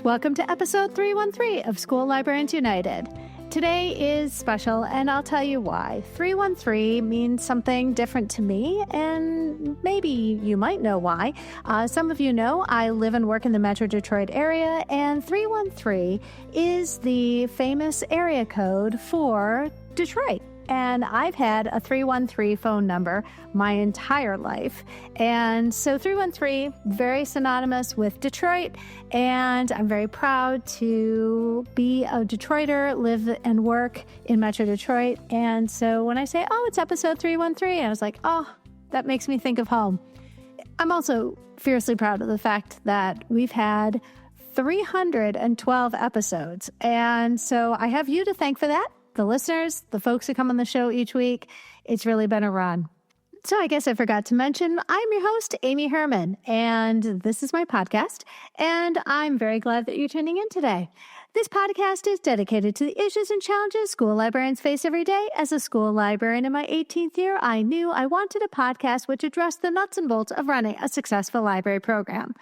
Welcome to episode 313 of School Librarians United. Today is special, and I'll tell you why. 313 means something different to me, and maybe you might know why. Some of you know I live and work in the Metro Detroit area, and 313 is the famous area code for Detroit. And I've had a 313 phone number my entire life. And so 313, very synonymous with Detroit. And I'm very proud to be a Detroiter, live and work in Metro Detroit. And so when I say, it's episode 313, I was like, that makes me think of home. I'm also fiercely proud of the fact that we've had 312 episodes. And so I have you to thank for that. The listeners, the folks who come on the show each week, it's really been a run. So I guess I forgot to mention, I'm your host, Amy Herman, and this is my podcast, and I'm very glad that you're tuning in today. This podcast is dedicated to the issues and challenges school librarians face every day. As a school librarian in my 18th year, I knew I wanted a podcast which addressed the nuts and bolts of running a successful library program.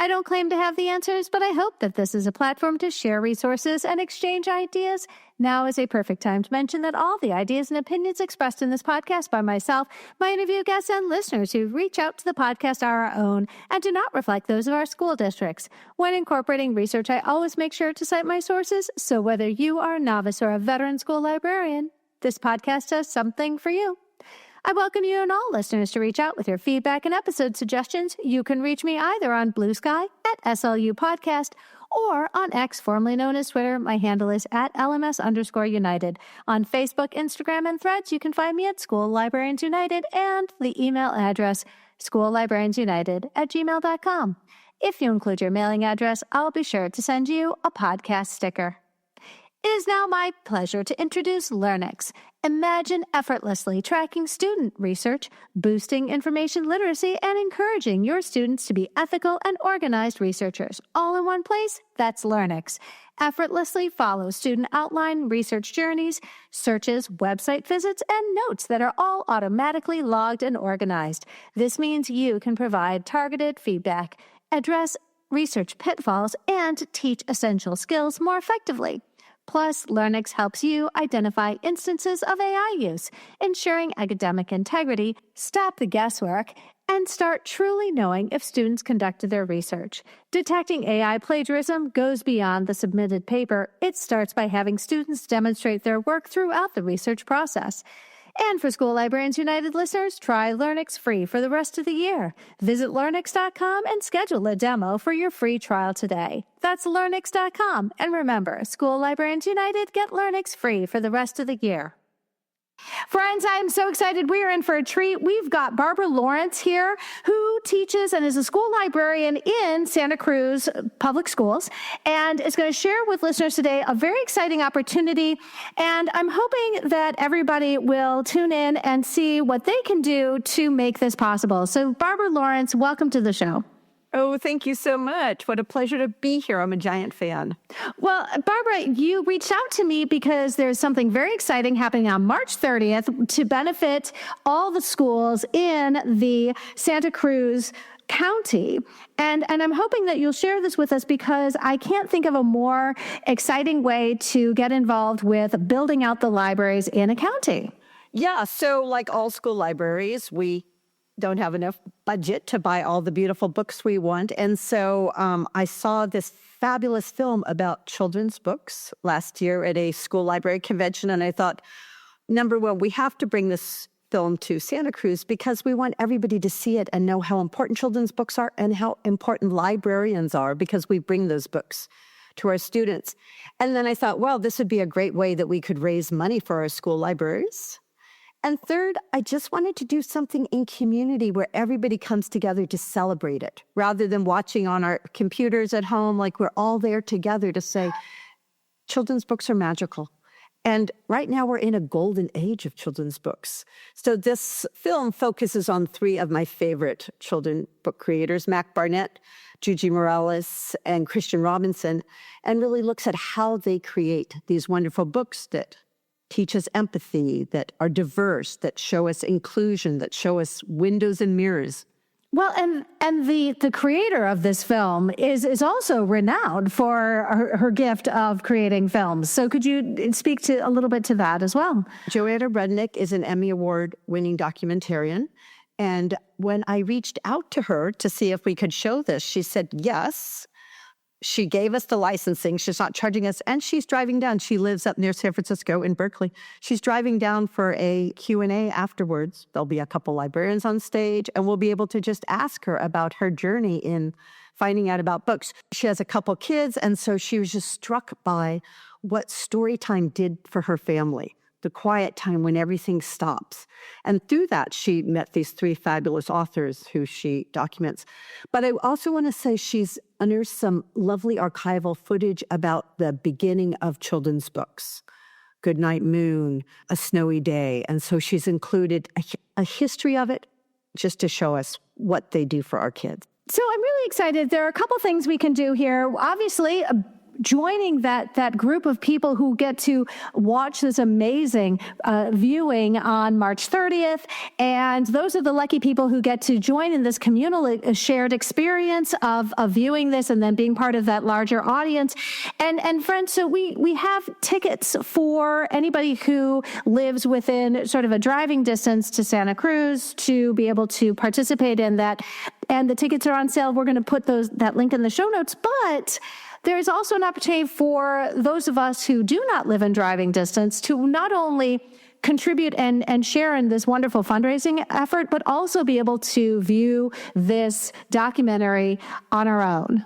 I don't claim to have the answers, but I hope that this is a platform to share resources and exchange ideas. Now is a perfect time to mention that all the ideas and opinions expressed in this podcast by myself, my interview guests, and listeners who reach out to the podcast are our own and do not reflect those of our school districts. When incorporating research, I always make sure to cite my sources, so whether you are a novice or a veteran school librarian, this podcast does something for you. I welcome you and all listeners to reach out with your feedback and episode suggestions. You can reach me either on Blue Sky at SLU Podcast or on X, formerly known as Twitter. My handle is at LMS_United. On Facebook, Instagram, and Threads, you can find me at School Librarians United and the email address schoollibrariansunited@gmail.com. If you include your mailing address, I'll be sure to send you a podcast sticker. It is now my pleasure to introduce LearnX. Imagine effortlessly tracking student research, boosting information literacy, and encouraging your students to be ethical and organized researchers. All in one place? That's LearnX. Effortlessly follow student outline, research journeys, searches, website visits, and notes that are all automatically logged and organized. This means you can provide targeted feedback, address research pitfalls, and teach essential skills more effectively. Plus, LearnX helps you identify instances of AI use, ensuring academic integrity, stop the guesswork, and start truly knowing if students conducted their research. Detecting AI plagiarism goes beyond the submitted paper. It starts by having students demonstrate their work throughout the research process. And for School Librarians United listeners, try LearnX free for the rest of the year. Visit LearnX.com and schedule a demo for your free trial today. That's LearnX.com. And remember, School Librarians United get LearnX free for the rest of the year. Friends, I'm so excited. We are in for a treat. We've got Barbara Lawrence here, who teaches and is a school librarian in Santa Cruz Public Schools, and is going to share with listeners today a very exciting opportunity. And I'm hoping that everybody will tune in and see what they can do to make this possible. So, Barbara Lawrence, welcome to the show. Oh, thank you so much. What a pleasure to be here. I'm a giant fan. Well, Barbara, you reached out to me because there's something very exciting happening on March 30th to benefit all the schools in the Santa Cruz County. And I'm hoping that you'll share this with us because I can't think of a more exciting way to get involved with building out the libraries in a county. Yeah, so like all school libraries, we don't have enough budget to buy all the beautiful books we want. And so I saw this fabulous film about children's books last year at a school library convention. And I thought, number one, we have to bring this film to Santa Cruz because we want everybody to see it and know how important children's books are and how important librarians are because we bring those books to our students. And then I thought, well, this would be a great way that we could raise money for our school libraries. And third, I just wanted to do something in community where everybody comes together to celebrate it, rather than watching on our computers at home, like we're all there together to say, children's books are magical. And right now we're in a golden age of children's books. So this film focuses on three of my favorite children's book creators, Mac Barnett, Juji Morales, and Christian Robinson, and really looks at how they create these wonderful books that teach us empathy, that are diverse, that show us inclusion, that show us windows and mirrors. Well, and the creator of this film is also renowned for her gift of creating films. So could you speak to a little bit to that as well? Joanna Rudnick is an Emmy Award-winning documentarian. And when I reached out to her to see if we could show this, she said yes. She gave us the licensing. She's not charging us. And she's driving down. She lives up near San Francisco in Berkeley. She's driving down for a Q&A afterwards. There'll be a couple librarians on stage, and we'll be able to just ask her about her journey in finding out about books. She has a couple kids, and so she was just struck by what story time did for her family. The quiet time when everything stops. And through that, she met these three fabulous authors who she documents. But I also want to say she's unearthed some lovely archival footage about the beginning of children's books. Goodnight Moon, A Snowy Day. And so she's included a history of it just to show us what they do for our kids. So I'm really excited. There are a couple things we can do here. Obviously, joining that group of people who get to watch this amazing viewing on March 30th. And those are the lucky people who get to join in this communal shared experience of viewing this and then being part of that larger audience. And friends, so we have tickets for anybody who lives within sort of a driving distance to Santa Cruz to be able to participate in that. And the tickets are on sale. We're going to put that link in the show notes, but there is also an opportunity for those of us who do not live in driving distance to not only contribute and share in this wonderful fundraising effort, but also be able to view this documentary on our own.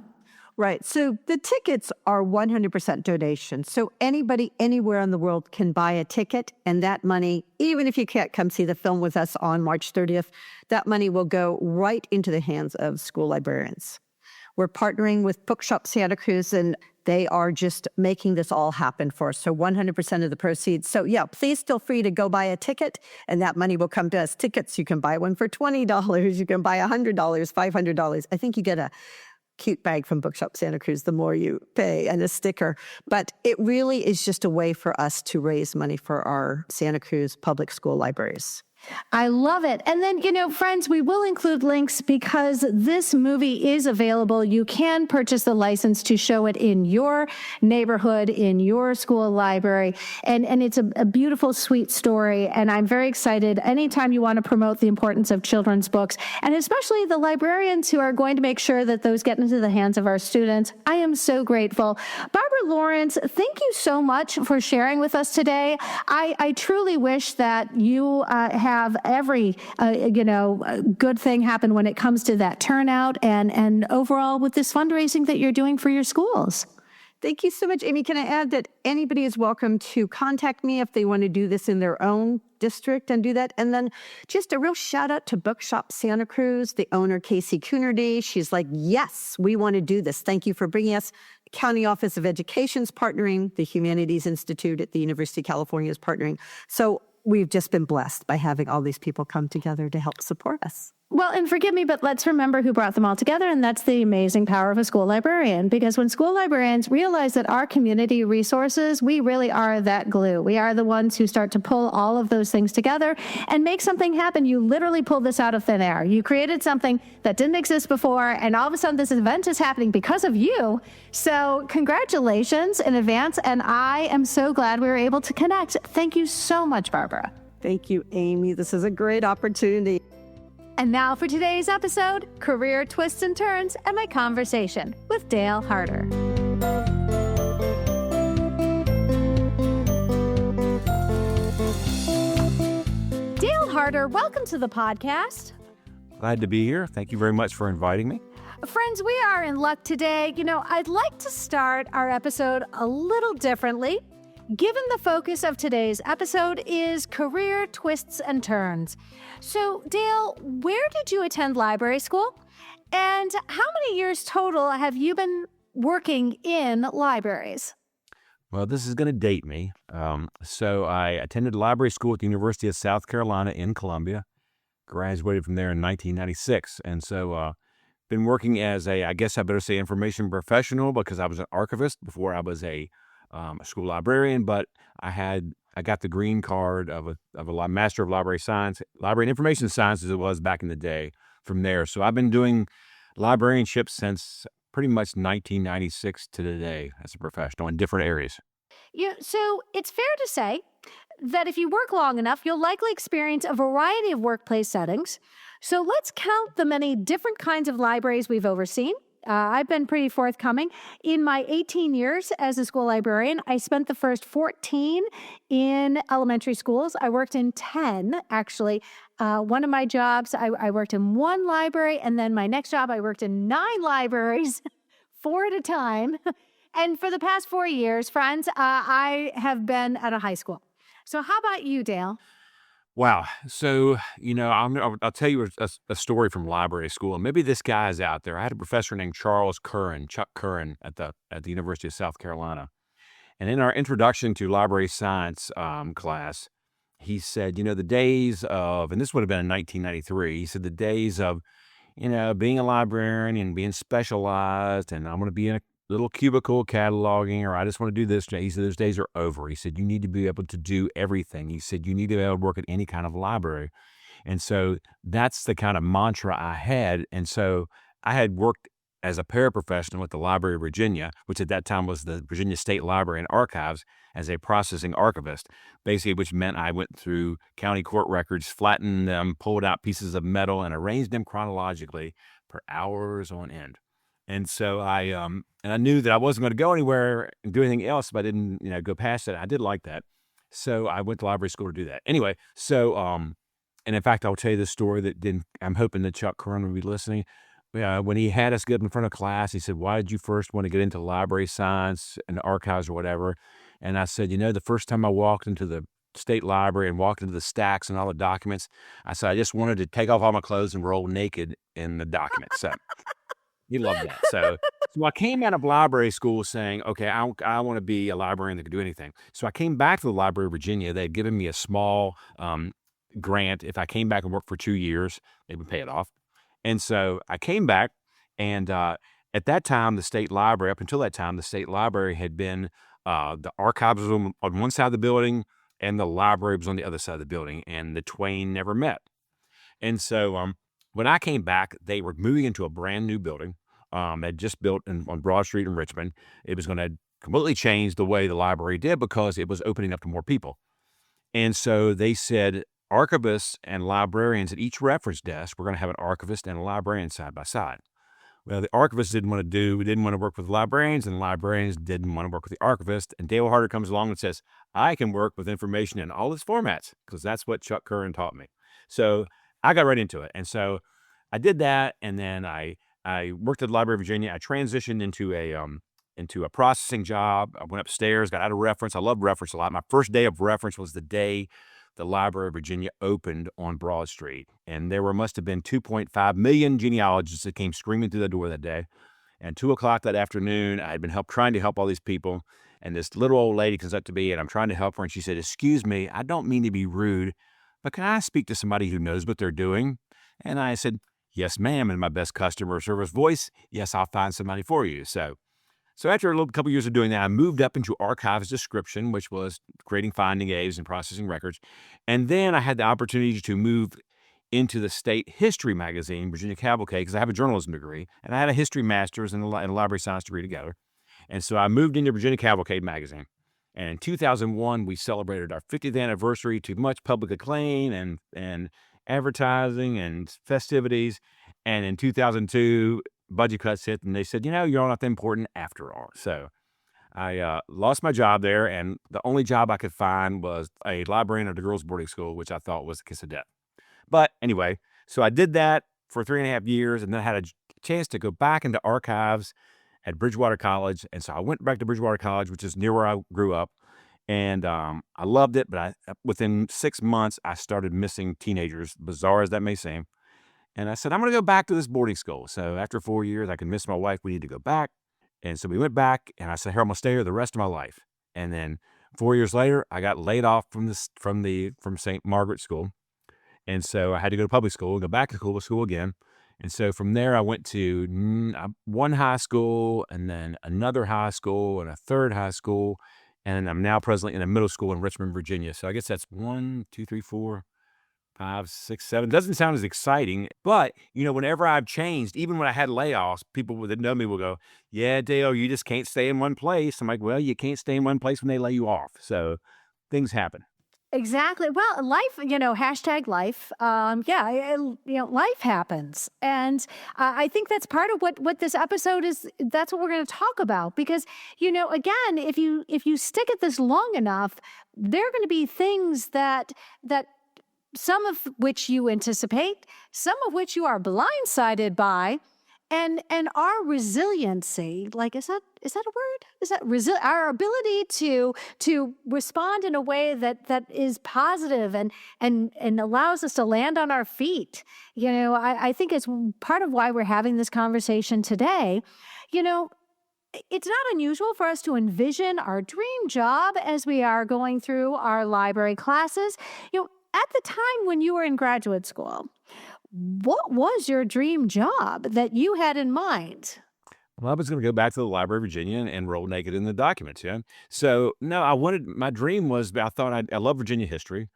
Right. So the tickets are 100% donation. So anybody anywhere in the world can buy a ticket, and that money, even if you can't come see the film with us on March 30th, that money will go right into the hands of school librarians. We're partnering with Bookshop Santa Cruz, and they are just making this all happen for us. So 100% of the proceeds. So yeah, please feel free to go buy a ticket, and that money will come to us. Tickets, you can buy one for $20. You can buy $100, $500. I think you get a cute bag from Bookshop Santa Cruz the more you pay, and a sticker. But it really is just a way for us to raise money for our Santa Cruz public school libraries. I love it. And then, friends, we will include links because this movie is available. You can purchase the license to show it in your neighborhood, in your school library. And it's a beautiful, sweet story. And I'm very excited anytime you want to promote the importance of children's books, and especially the librarians who are going to make sure that those get into the hands of our students. I am so grateful. Barbara Lawrence, thank you so much for sharing with us today. I truly wish that you have every, good thing happen when it comes to that turnout and overall with this fundraising that you're doing for your schools. Thank you so much, Amy. Can I add that anybody is welcome to contact me if they want to do this in their own district and do that. And then just a real shout out to Bookshop Santa Cruz, the owner, Casey Coonerty. She's like, yes, we want to do this. Thank you for bringing us. County Office of Education's partnering. The Humanities Institute at the University of California is partnering. So we've just been blessed by having all these people come together to help support us. Well, and forgive me, but let's remember who brought them all together, and that's the amazing power of a school librarian. Because when school librarians realize that our community resources, we really are that glue. We are the ones who start to pull all of those things together and make something happen. You literally pulled this out of thin air. You created something that didn't exist before, and all of a sudden this event is happening because of you. So congratulations in advance, and I am so glad we were able to connect. Thank you so much, Barbara. Thank you, Amy. This is a great opportunity. And now for today's episode, career twists and turns, and my conversation with Dale Harter. Dale Harter, welcome to the podcast. Glad to be here. Thank you very much for inviting me. Friends, we are in luck today. I'd like to start our episode a little differently. Given the focus of today's episode is career twists and turns. So, Dale, where did you attend library school? And how many years total have you been working in libraries? Well, this is going to date me. So I attended library school at the University of South Carolina in Columbia, graduated from there in 1996. And so been working as I guess I better say information professional, because I was an archivist before I was a school librarian, but I got the green card of a Master of Library Science, Library and Information Science as it was back in the day, from there. So I've been doing librarianship since pretty much 1996 to today as a professional in different areas. So it's fair to say that if you work long enough, you'll likely experience a variety of workplace settings. So let's count the many different kinds of libraries we've overseen. I've been pretty forthcoming. In my 18 years as a school librarian, I spent the first 14 in elementary schools. I worked in 10, actually. One of my jobs, I worked in one library, and then my next job, I worked in 9 libraries, 4 at a time. And for the past 4 years, friends, I have been at a high school. So how about you, Dale? Wow. So, I'll tell you a story from library school. And maybe this guy is out there. I had a professor named Chuck Curran at the University of South Carolina. And in our introduction to library science class, he said, the days of, and this would have been in 1993, he said the days of, being a librarian and being specialized, and I'm going to be in a little cubicle cataloging, or I just want to do this. He said, those days are over. He said, you need to be able to do everything. He said, you need to be able to work at any kind of library. And so that's the kind of mantra I had. And so I had worked as a paraprofessional at the Library of Virginia, which at that time was the Virginia State Library and Archives, as a processing archivist, basically, which meant I went through county court records, flattened them, pulled out pieces of metal, and arranged them chronologically for hours on end. And so I knew that I wasn't going to go anywhere and do anything else if I didn't, go past it. I did like that. So I went to library school to do that. Anyway, so, and in fact, I'll tell you this story I'm hoping that Chuck Curran will be listening. When he had us get in front of class, he said, why did you first want to get into library science and archives or whatever? And I said, the first time I walked into the state library and walked into the stacks and all the documents, I said, I just wanted to take off all my clothes and roll naked in the documents. So he loved that. So I came out of library school saying, okay, I want to be a librarian that can do anything. So I came back to the Library of Virginia. They had given me a small grant. If I came back and worked for 2 years, they would pay it off. And so I came back, and at that time, the state library, up until that time, the state library had been, the archives was on one side of the building, and the library was on the other side of the building, and the twain never met. And so when I came back, they were moving into a brand new building. They'd just built on Broad Street in Richmond. It was going to completely change the way the library did because it was opening up to more people. And so they said, archivists and librarians at each reference desk, we're going to have an archivist and a librarian side by side. Well, the archivists didn't want to work with librarians, and the librarians didn't want to work with the archivist. And Dale Harter comes along and says, I can work with information in all its formats, because that's what Chuck Curran taught me. So I got right into it. And so I did that, and then I worked at the Library of Virginia. I transitioned into a processing job. I went upstairs, got out of reference. I love reference a lot. My first day of reference was the day the Library of Virginia opened on Broad Street. And there must have been 2.5 million genealogists that came screaming through the door that day. And 2 o'clock that afternoon, I had been trying to help all these people. And this little old lady comes up to me, and I'm trying to help her. And she said, excuse me, I don't mean to be rude, but can I speak to somebody who knows what they're doing? And I said, yes, ma'am, in my best customer service voice. Yes, I'll find somebody for you. So after a couple years of doing that, I moved up into archives description, which was creating finding aids and processing records. And then I had the opportunity to move into the state history magazine, Virginia Cavalcade, because I have a journalism degree, and I had a history master's and a library science degree together. And so I moved into Virginia Cavalcade magazine. And in 2001, we celebrated our 50th anniversary to much public acclaim and advertising and festivities. And in 2002, budget cuts hit, and they said, you're not that important after all. So I lost my job there, and the only job I could find was a librarian at a girls' boarding school, which I thought was a kiss of death. But anyway, so I did that for 3.5 years, and then I had a chance to go back into archives at Bridgewater College. And so I went back to Bridgewater College, which is near where I grew up. And I loved it, but within 6 months, I started missing teenagers, bizarre as that may seem. And I said, I'm going to go back to this boarding school. So after 4 years, I can miss my wife. We need to go back. And so we went back, and I said, here, I'm going to stay here the rest of my life. And then 4 years later, I got laid off from St. Margaret's School. And so I had to go to public school, go back to school again. And so from there, I went to one high school, and then another high school, and a third high school. And I'm now presently in a middle school in Richmond, Virginia. So I guess that's 1, 2, 3, 4, 5, 6, 7. Doesn't sound as exciting, but whenever I've changed, even when I had layoffs, people that know me will go, "Yeah, Dale, you just can't stay in one place." I'm like, "Well, you can't stay in one place when they lay you off." So things happen. Exactly. Well, life, hashtag life. Life happens. And I think that's part of what this episode is. That's what we're going to talk about because, again, if you stick at this long enough, there are going to be things that some of which you anticipate, some of which you are blindsided by, and our resiliency, like is that a word? Is that our ability to respond in a way that is positive and allows us to land on our feet. I think it's part of why we're having this conversation today. It's not unusual for us to envision our dream job as we are going through our library classes. At the time when you were in graduate school, what was your dream job that you had in mind? Well, I was going to go back to the Library of Virginia and roll naked in the documents. Yeah. So no, my dream was, I thought I love Virginia history.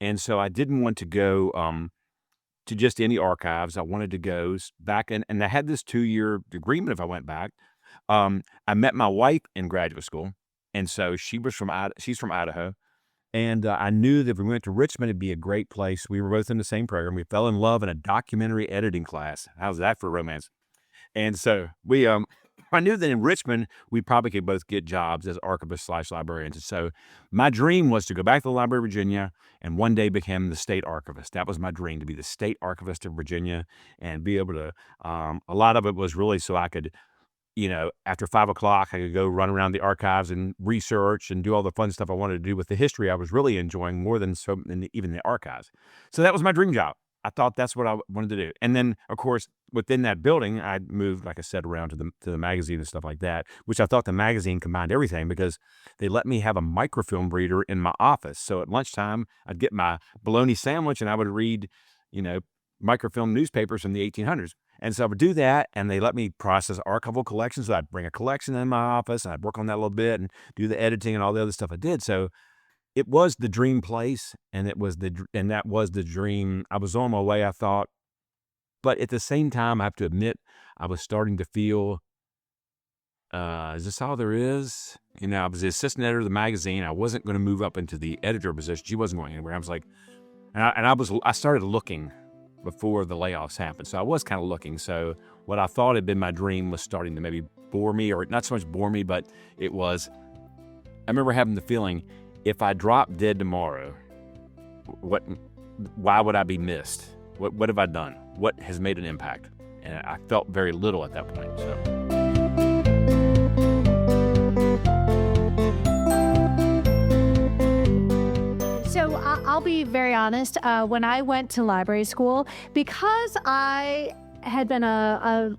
And so I didn't want to go to just any archives. I wanted to go back and I had this 2-year agreement if I went back. I met my wife in graduate school. And so she's from Idaho. And I knew that if we went to Richmond, it'd be a great place. We were both in the same program. We fell in love in a documentary editing class. How's that for romance? And so I knew that in Richmond, we probably could both get jobs as archivists / librarians. And so my dream was to go back to the Library of Virginia and one day become the state archivist. That was my dream, to be the state archivist of Virginia and be able to, a lot of it was really so I could, after 5 o'clock, I could go run around the archives and research and do all the fun stuff I wanted to do with the history I was really enjoying more than even the archives. So that was my dream job. I thought that's what I wanted to do. And then, of course, within that building, I moved, like I said, around to the magazine and stuff like that, which I thought the magazine combined everything because they let me have a microfilm reader in my office. So at lunchtime, I'd get my bologna sandwich and I would read, microfilm newspapers from the 1800s. And so I would do that, and they let me process archival collections. So I'd bring a collection in my office, and I'd work on that a little bit and do the editing and all the other stuff I did. So it was the dream place, and that was the dream. I was on my way, I thought. But at the same time, I have to admit, I was starting to feel, is this all there is? I was the assistant editor of the magazine. I wasn't going to move up into the editor position. She wasn't going anywhere. I was like, I started looking before the layoffs happened. So I was kind of looking. So what I thought had been my dream was starting to maybe bore me, or not so much bore me, but I remember having the feeling, if I drop dead tomorrow, why would I be missed? What have I done? What has made an impact? And I felt very little at that point. So I'll be very honest. When I went to library school, because I had been a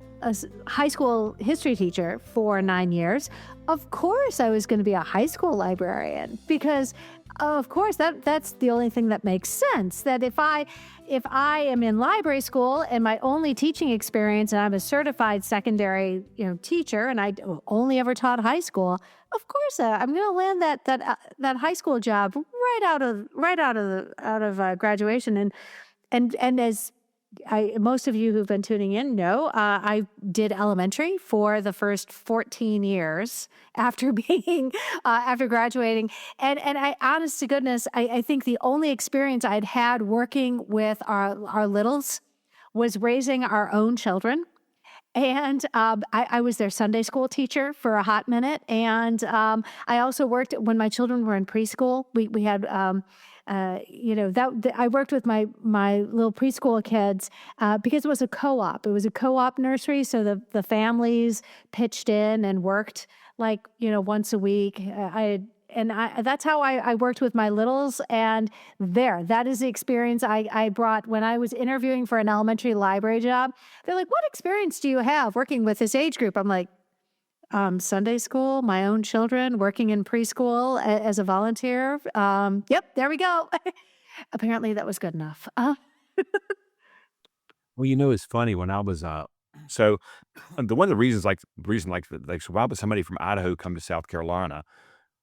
high school history teacher for 9 years, of course I was going to be a high school librarian because, of course, that's the only thing that makes sense. That if I am in library school and my only teaching experience, and I'm a certified secondary teacher, and I only ever taught high school, of course I'm going to land that high school job right out of graduation, and as most of you who've been tuning in know, I did elementary for the first 14 years after after graduating. And I, honest to goodness, I think the only experience I'd had working with our littles was raising our own children. And I was their Sunday school teacher for a hot minute. And I also worked when my children were in preschool. We had... I worked with my little preschool kids because it was a co-op. It was a co-op nursery, so the families pitched in and worked once a week. That's how I worked with my littles, and that is the experience I brought when I was interviewing for an elementary library job. They're like, "What experience do you have working with this age group?" I'm like, Sunday school, my own children, working in preschool as a volunteer. Yep, there we go. Apparently that was good enough. Well, it's funny when I was, so one of the reasons, so why would somebody from Idaho come to South Carolina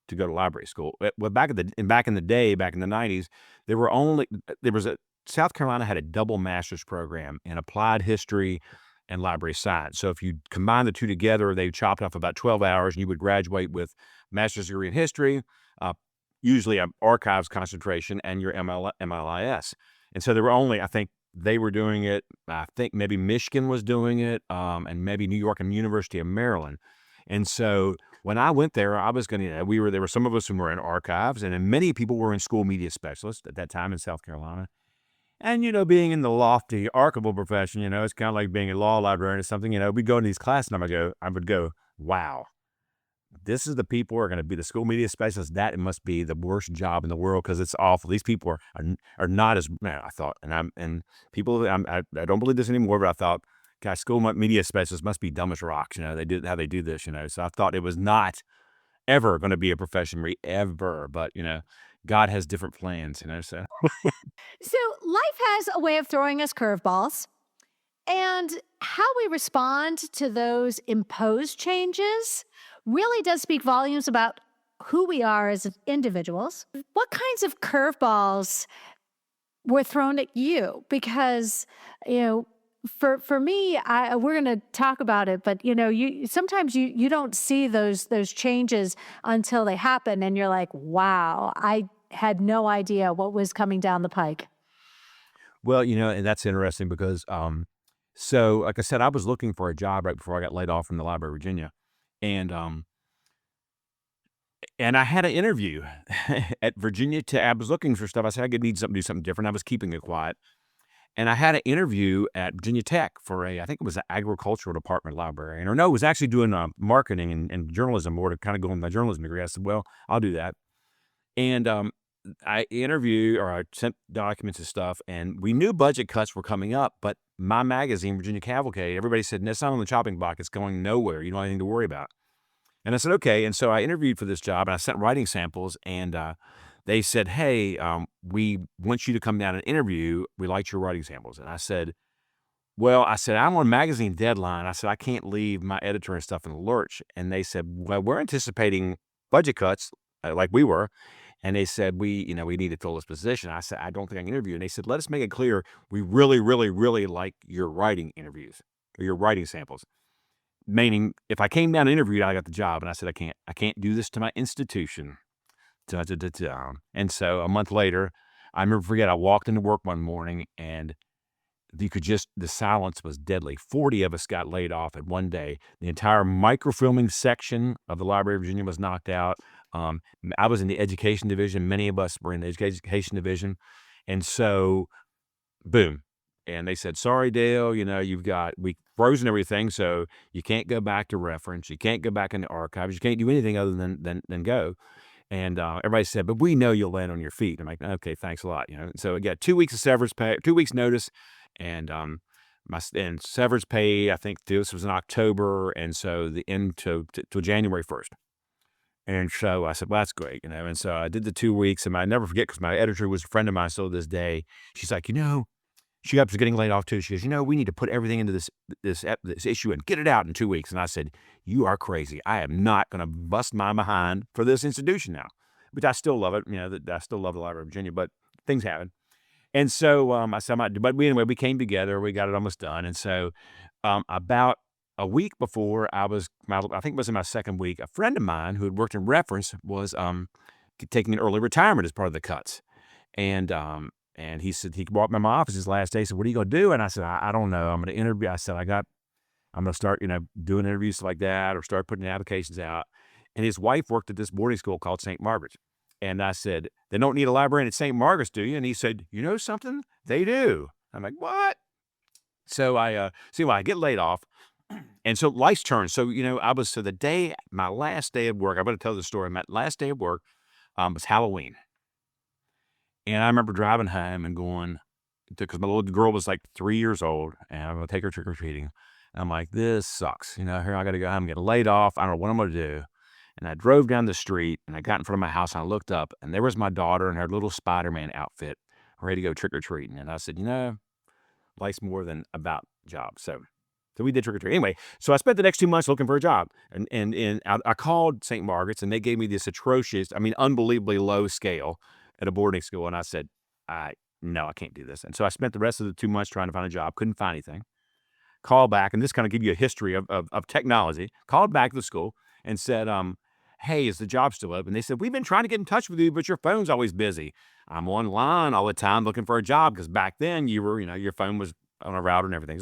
to go to library school? Well, back in the day, back in the 90s, there was South Carolina had a double master's program in applied history and library science. So if you combine the two together, they chopped off about 12 hours, and you would graduate with master's degree in history, usually an archives concentration, and your MLIS. And so there were only, I think they were doing it, I think maybe Michigan was doing it, and maybe New York and University of Maryland. And so when I went there, I was going to, there were some of us who were in archives, and then many people were in school media specialists at that time in South Carolina. And, being in the lofty archival profession, it's kind of like being a law librarian or something, we'd go into these classes and I would go, wow, this is the people who are going to be the school media specialists. That must be the worst job in the world because it's awful. These people are not as, I thought, and people, I don't believe this anymore, but I thought, gosh, school media specialists must be dumb as rocks. They do how they do this, So I thought it was not ever going to be a profession ever, but, God has different plans, so. So life has a way of throwing us curveballs, and how we respond to those imposed changes really does speak volumes about who we are as individuals. What kinds of curveballs were thrown at you? Because, for me, we're going to talk about it, but sometimes you don't see those changes until they happen, and you're like, wow, I had no idea what was coming down the pike. Well, and that's interesting because, so like I said, I was looking for a job right before I got laid off from the Library of Virginia, and I had an interview at Virginia Tech. I was looking for stuff. I said I could need something, do something different. I was keeping it quiet. And I had an interview at Virginia Tech for I think it was an agricultural department librarian, or no, it was actually doing marketing and journalism, or to kind of go in my journalism degree. I said, well, I'll do that. And I sent documents and stuff, and we knew budget cuts were coming up, but my magazine, Virginia Cavalcade, everybody said, that's not on the chopping block. It's going nowhere. You don't have anything to worry about. And I said, okay. And so I interviewed for this job, and I sent writing samples, and they said, hey, we want you to come down and interview. We liked your writing samples. And I said, I'm on a magazine deadline. I said, I can't leave my editor and stuff in the lurch. And they said, well, we're anticipating budget cuts like we were. And they said, we need to fill this position. I said, I don't think I can interview. And they said, let us make it clear. We really, really, really like your writing interviews or your writing samples. Meaning, if I came down and interviewed, I got the job. And I said, I can't do this to my institution. And so a month later, I walked into work one morning, and the silence was deadly. 40 of us got laid off at one day. The entire microfilming section of the Library of Virginia was knocked out. I was in the education division. Many of us were in the education division. And so, boom. And they said, sorry, Dale, we frozen everything. So you can't go back to reference. You can't go back into archives. You can't do anything other than go. And everybody said, but we know you'll land on your feet. I'm like, okay, thanks a lot. So I got 2 weeks of severance pay, 2 weeks notice. And my severance pay, I think this was in October. And so the end to January 1st. And so I said, well, that's great. And so I did the 2 weeks, and I never forget, because my editor was a friend of mine still to this day. She's like, she was getting laid off too. She goes, we need to put everything into this issue and get it out in 2 weeks. And I said, you are crazy. I am not going to bust my behind for this institution now, which I still love it. I still love the Library of Virginia, but things happen. And so I said, we came together. We got it almost done. And so about a week before I think it was in my second week, a friend of mine who had worked in reference was taking an early retirement as part of the cuts. And he said, he walked by my office his last day. He said, what are you going to do? And I said, I don't know. I'm going to interview. I said, I'm going to start, doing interviews like that, or start putting applications out. And his wife worked at this boarding school called St. Margaret's. And I said, they don't need a librarian at St. Margaret's, do you? And he said, you know something? They do. I'm like, what? So I get laid off. And so life's turned. So, my last day of work, I'm going to tell the story. My last day of work was Halloween. And I remember driving home and going, because my little girl was like 3 years old, and I'm going to take her trick-or-treating. And I'm like, this sucks. Here I got to go home, get laid off. I don't know what I'm going to do. And I drove down the street, and I got in front of my house, and I looked up, and there was my daughter in her little Spider-Man outfit, ready to go trick-or-treating. And I said, life's more than about jobs. So we did trick-or-treat. Anyway, so I spent the next 2 months looking for a job. And I called St. Margaret's, and they gave me this atrocious, unbelievably low scale at a boarding school. And I said, no, I can't do this. And so I spent the rest of the 2 months trying to find a job, couldn't find anything. Called back, and this kind of give you a history of technology. Called back to the school and said, hey, is the job still open? They said, we've been trying to get in touch with you, but your phone's always busy. I'm online all the time looking for a job, because back then you were, your phone was on a router and everything.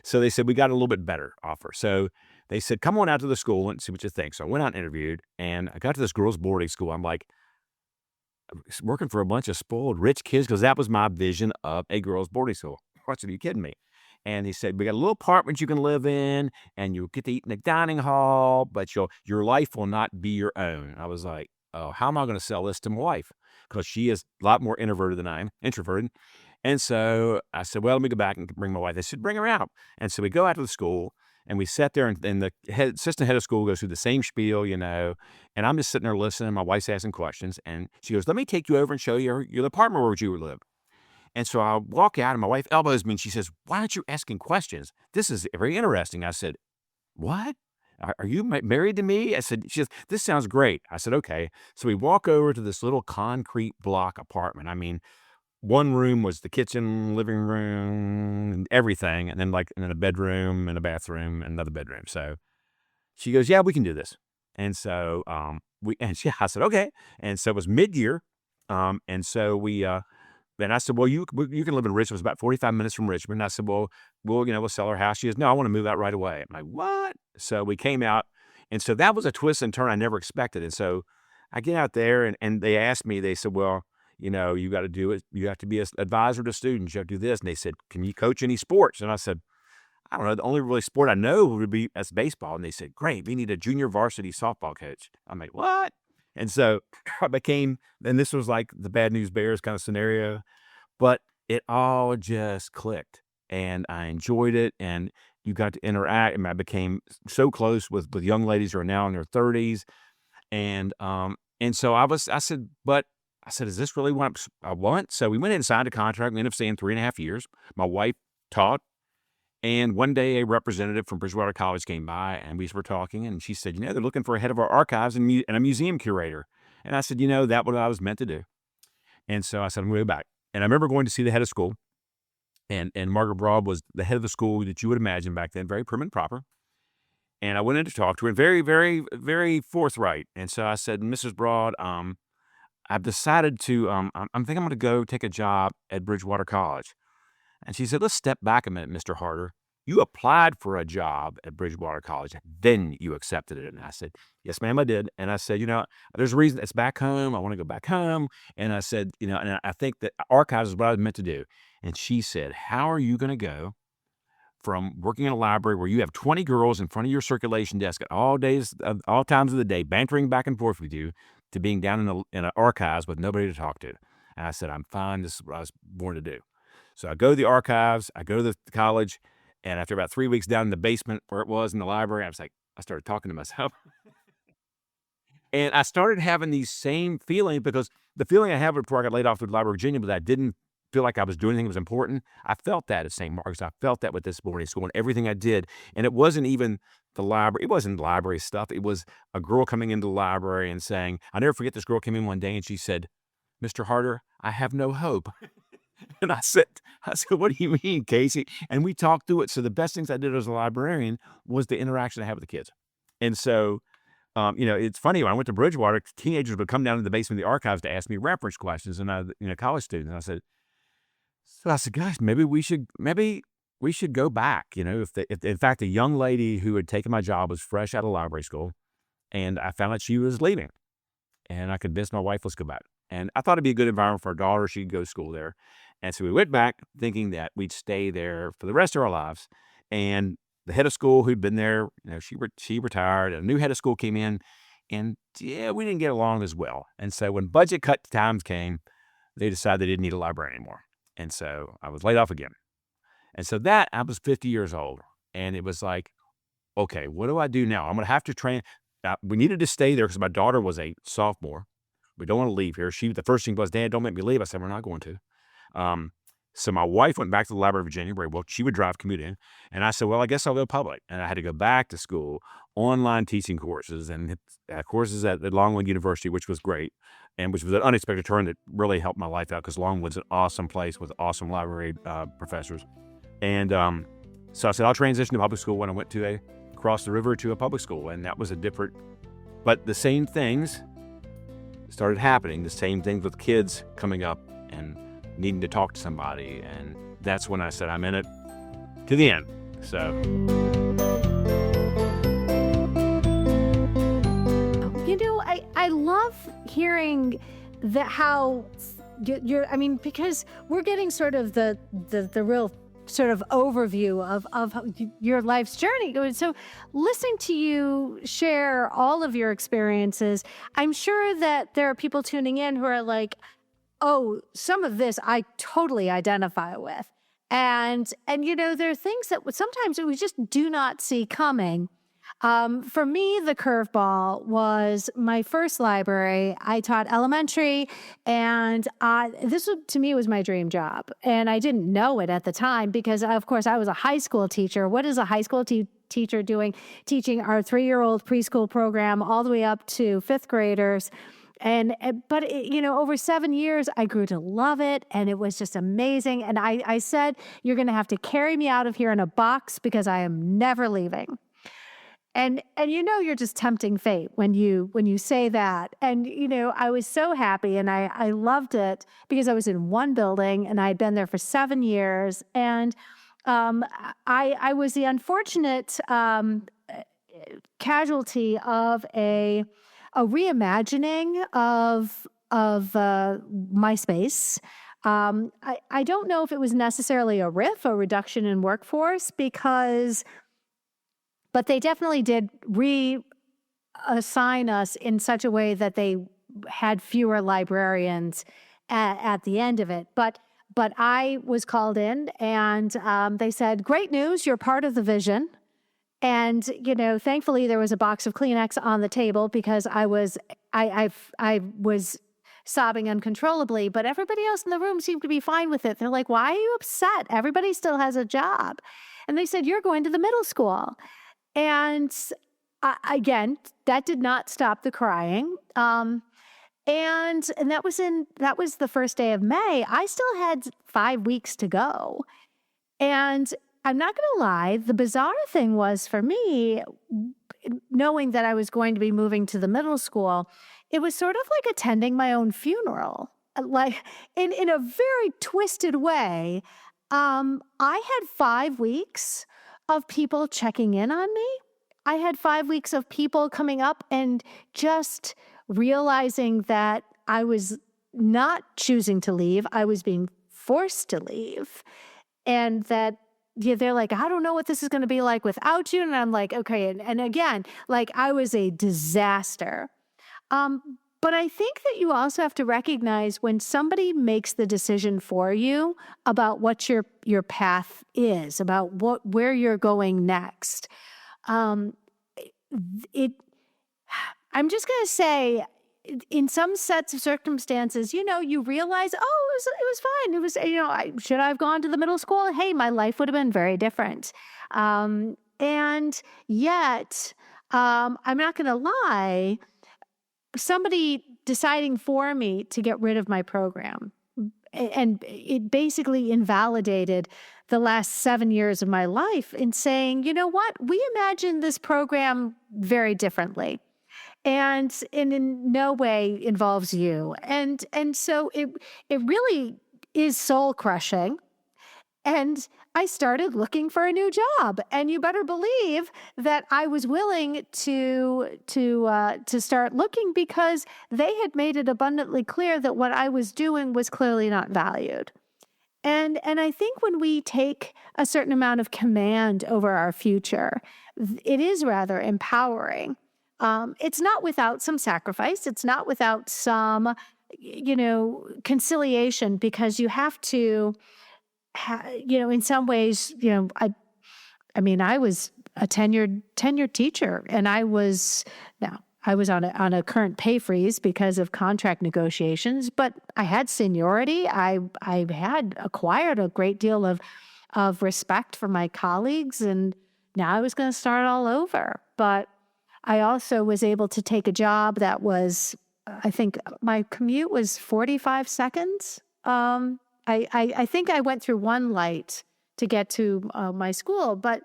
So they said, we got a little bit better offer. So they said, come on out to the school and see what you think. So I went out and interviewed, and I got to this girls' boarding school. I'm like, working for a bunch of spoiled rich kids, because that was my vision of a girls' boarding school. I said, are you kidding me? And he said, we got a little apartment you can live in, and you'll get to eat in the dining hall, but your life will not be your own. I was like, oh, how am I going to sell this to my wife? Because she is a lot more introverted than I am, introverted. And so I said, well, let me go back and bring my wife. They said, bring her out. And so we go out to the school, and we sat there, and the assistant head of school goes through the same spiel, and I'm just sitting there listening. My wife's asking questions, and she goes, let me take you over and show you your apartment where you live. And so I walk out, and my wife elbows me, and she says, why aren't you asking questions? This is very interesting. I said, what? Are you married to me? I said, she says, this sounds great. I said, okay. So we walk over to this little concrete block apartment. I mean, one room was the kitchen, living room, and everything, and then a bedroom and a bathroom and another bedroom. So she goes, yeah, we can do this. And so I said, okay. And so it was mid-year. And so and I said, well, you can live in Richmond. It was about 45 minutes from Richmond. And I said, well, we'll sell our house. She goes, no, I want to move out right away. I'm like, what? So we came out. And so that was a twist and turn I never expected. And so I get out there, and they asked me, they said, well, you got to do it. You have to be an advisor to students. You have to do this. And they said, can you coach any sports? And I said, I don't know. The only really sport I know would be that's baseball. And they said, great, we need a junior varsity softball coach. I'm like, what? And so I became, and this was like the Bad News Bears kind of scenario, but it all just clicked, and I enjoyed it, and you got to interact, and I became so close with young ladies who are now in their 30s. And so I said, is this really what I want? So we went in and signed a contract. We ended up staying 3.5 years. My wife taught. And one day a representative from Bridgewater College came by, and we were talking, and she said, they're looking for a head of our archives and a museum curator. And I said, that's what I was meant to do. And so I said, I'm going to go back. And I remember going to see the head of school, and Margaret Broad was the head of the school that you would imagine back then, very prim and proper. And I went in to talk to her, and very, very, very forthright. And so I said, Mrs. Broad, I've decided to, I think I'm going to go take a job at Bridgewater College. And she said, let's step back a minute, Mr. Harter. You applied for a job at Bridgewater College, then you accepted it. And I said, yes, ma'am, I did. And I said, there's a reason it's back home. I want to go back home. And I said, and I think that archives is what I was meant to do. And she said, how are you going to go from working in a library where you have 20 girls in front of your circulation desk at all times of the day, bantering back and forth with you, to being down in an archives with nobody to talk to? And I said, I'm fine. This is what I was born to do. So I go to the archives, I go to the college, and after about 3 weeks down in the basement where it was in the library, I started talking to myself. And I started having these same feelings, because the feeling I had before I got laid off with the Library of Virginia was I didn't feel like I was doing anything that was important. I felt that at St. Mark's. I felt that with this boarding school and everything I did. And it wasn't even the library. It wasn't library stuff. It was a girl coming into the library and saying, I'll never forget, this girl came in one day and she said, Mr. Harter, I have no hope. And I said, what do you mean, Casey? And we talked through it. So the best things I did as a librarian was the interaction I had with the kids. And so, it's funny, when I went to Bridgewater, teenagers would come down to the basement of the archives to ask me reference questions, and college students. And I said, guys, maybe we should go back. If in fact, a young lady who had taken my job was fresh out of library school, and I found out she was leaving, and I convinced my wife, let's go back. And I thought it'd be a good environment for our daughter. She could go to school there. And so we went back thinking that we'd stay there for the rest of our lives. And the head of school who'd been there, she retired. A new head of school came in, and we didn't get along as well. And so when budget cut times came, they decided they didn't need a library anymore. And so I was laid off again. And so I was 50 years old. And it was like, okay, what do I do now? I'm going to have to train. We needed to stay there because my daughter was a sophomore. We don't want to leave here. The first thing was, Dad, don't make me leave. I said, we're not going to. So my wife went back to the Library of Virginia, where she would commute in. And I said, well, I guess I'll go public. And I had to go back to school, online teaching courses, and courses at Longwood University, which was great. and which was an unexpected turn that really helped my life out because Longwood's an awesome place with awesome library professors. And so I said, I'll transition to public school when I went to across the river to a public school. And that was but the same things started happening, the same things with kids coming up and needing to talk to somebody. And that's when I said, I'm in it to the end. So. I love hearing how because we're getting sort of the real sort of overview of your life's journey. So listening to you share all of your experiences, I'm sure that there are people tuning in who are like, oh, some of this I totally identify with. And there are things that sometimes we just do not see coming. For me, the curveball was my first library. I taught elementary, and to me was my dream job. And I didn't know it at the time because, of course, I was a high school teacher. What is a high school teacher doing? Teaching our 3-year-old preschool program all the way up to 5th graders. But over 7 years, I grew to love it, and it was just amazing. And I said, you're going to have to carry me out of here in a box because I am never leaving. And you're just tempting fate when you say that. And, I was so happy and I loved it because I was in one building and I had been there for 7 years. And I was the unfortunate casualty of a reimagining of my space. I don't know if it was necessarily a RIF, a reduction in workforce, but they definitely did reassign us in such a way that they had fewer librarians at the end of it. But I was called in and they said, great news, you're part of the vision. And, thankfully there was a box of Kleenex on the table because I was sobbing uncontrollably, but everybody else in the room seemed to be fine with it. They're like, why are you upset? Everybody still has a job. And they said, you're going to the middle school. And again, that did not stop the crying. And that was the first day of May. I still had 5 weeks to go. And I'm not going to lie, the bizarre thing was for me, knowing that I was going to be moving to the middle school, it was sort of like attending my own funeral. Like in a very twisted way, I had 5 weeks of people checking in on me. I had 5 weeks of people coming up and just realizing that I was not choosing to leave. I was being forced to leave. And that they're like, I don't know what this is going to be like without you. And I'm like, okay. And again, like I was a disaster. But I think that you also have to recognize when somebody makes the decision for you about what your path is, about where you're going next. I'm just going to say, in some sets of circumstances, you realize, oh, it was fine. It was, should I have gone to the middle school? Hey, my life would have been very different. And yet, I'm not going to lie, somebody deciding for me to get rid of my program, and it basically invalidated the last 7 years of my life in saying, you know what, we imagined this program very differently. And in no way involves you. And so it really is soul crushing. And I started looking for a new job. And you better believe that I was willing to start looking because they had made it abundantly clear that what I was doing was clearly not valued. And I think when we take a certain amount of command over our future, it is rather empowering. It's not without some sacrifice. It's not without some, conciliation, because you have to, in some ways, I was a tenured teacher, and I was on a current pay freeze because of contract negotiations, but I had seniority. I had acquired a great deal of respect for my colleagues, and now I was going to start all over. But I also was able to take a job that was I think my commute was 45 seconds. I think I went through one light to get to my school, but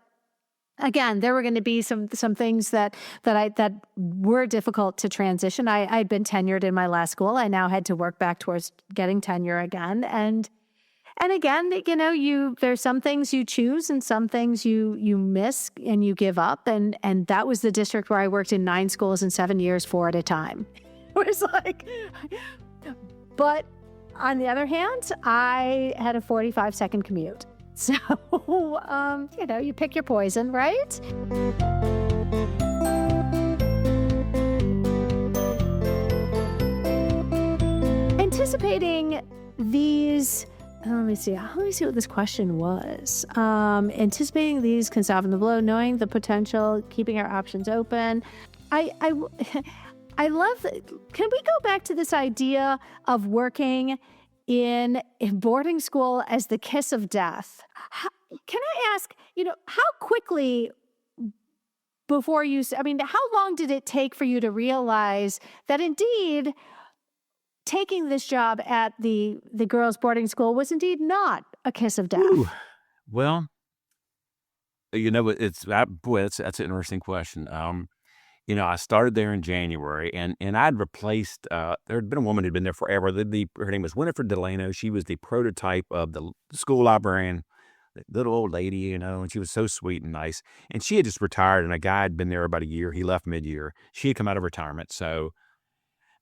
again, there were going to be some things that were difficult to transition. I'd been tenured in my last school. I now had to work back towards getting tenure again, and again, there's some things you choose and some things you miss and you give up, and that was the district where I worked in 9 schools in 7 years, 4 at a time. It was like, but on the other hand, I had a 45-second commute. So, you pick your poison, right? Anticipating these, let me see what this question was. Anticipating these can soften the blow, knowing the potential, keeping our options open. I love, can we go back to this idea of working in boarding school as the kiss of death? Can I ask, how quickly before how long did it take for you to realize that indeed taking this job at the girls' boarding school was indeed not a kiss of death? Ooh. Well, that's an interesting question. I started there in January, and I'd replaced, there had been a woman who'd been there forever. Her name was Winifred Delano. She was the prototype of the school librarian, the little old lady, and she was so sweet and nice. And she had just retired, and a guy had been there about a year. He left mid-year. She had come out of retirement. So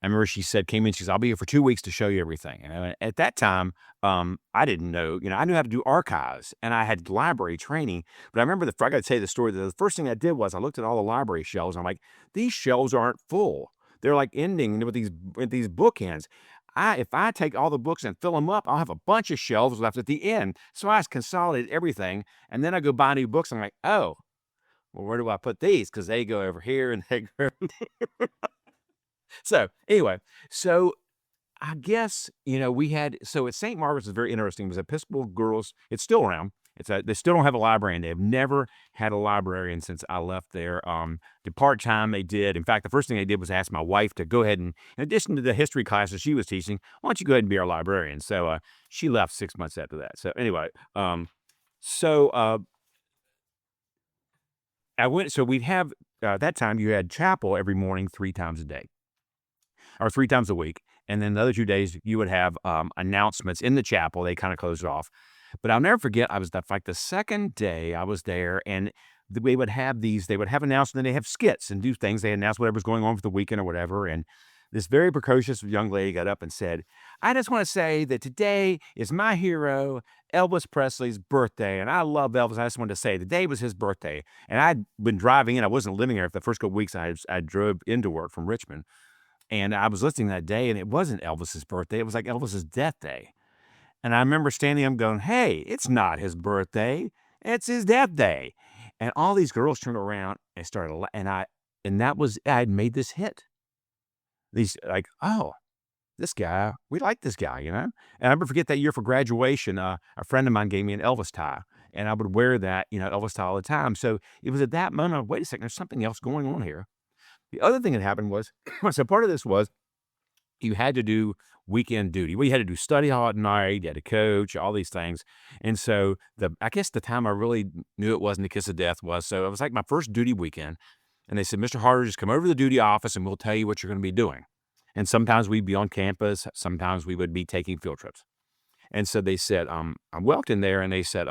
I remember she said, I'll be here for 2 weeks to show you everything. And at that time, I didn't know, I knew how to do archives and I had library training. But I remember I got to tell you the story. The first thing I did was I looked at all the library shelves. And I'm like, these shelves aren't full. They're like ending with these bookends. If I take all the books and fill them up, I'll have a bunch of shelves left at the end. So I consolidated everything. And then I go buy new books. I'm like, oh, well, where do I put these? Because they go over here and they go over there. So anyway, I guess, at St. Margaret's is very interesting. It was Episcopal Girls. It's still around. They still don't have a librarian. They've never had a librarian since I left there. The part-time they did. In fact, the first thing they did was ask my wife to go ahead and, in addition to the history classes she was teaching, why don't you go ahead and be our librarian? So she left 6 months after that. So anyway, I went, so we'd have, that time you had chapel every morning 3 times a day. Or 3 times a week. And then the other 2 days, you would have announcements in the chapel. They kind of closed it off. But I'll never forget, the second day I was there, and they would have announcements, and they have skits and do things. They announce whatever's going on for the weekend or whatever. And this very precocious young lady got up and said, I just want to say that today is my hero, Elvis Presley's birthday. And I love Elvis. I just wanted to say today was his birthday. And I'd been driving in. I wasn't living there for the first couple of weeks. I drove into work from Richmond. And I was listening that day, and it wasn't Elvis's birthday. It was like Elvis's death day. And I remember standing up going, hey, it's not his birthday. It's his death day. And all these girls turned around and started, I had made this hit. These, like, oh, this guy, we like this guy, And I never forget that year for graduation, a friend of mine gave me an Elvis tie. And I would wear that, Elvis tie all the time. So it was at that moment, wait a second, there's something else going on here. The other thing that happened was, so part of this was you had to do weekend duty. Well, you had to do study hall at night, you had to coach, all these things. And so I guess the time I really knew it wasn't the kiss of death was, so it was like my first duty weekend. And they said, Mr. Harter, just come over to the duty office and we'll tell you what you're going to be doing. And sometimes we'd be on campus. Sometimes we would be taking field trips. And so they said, I walked in there and they said,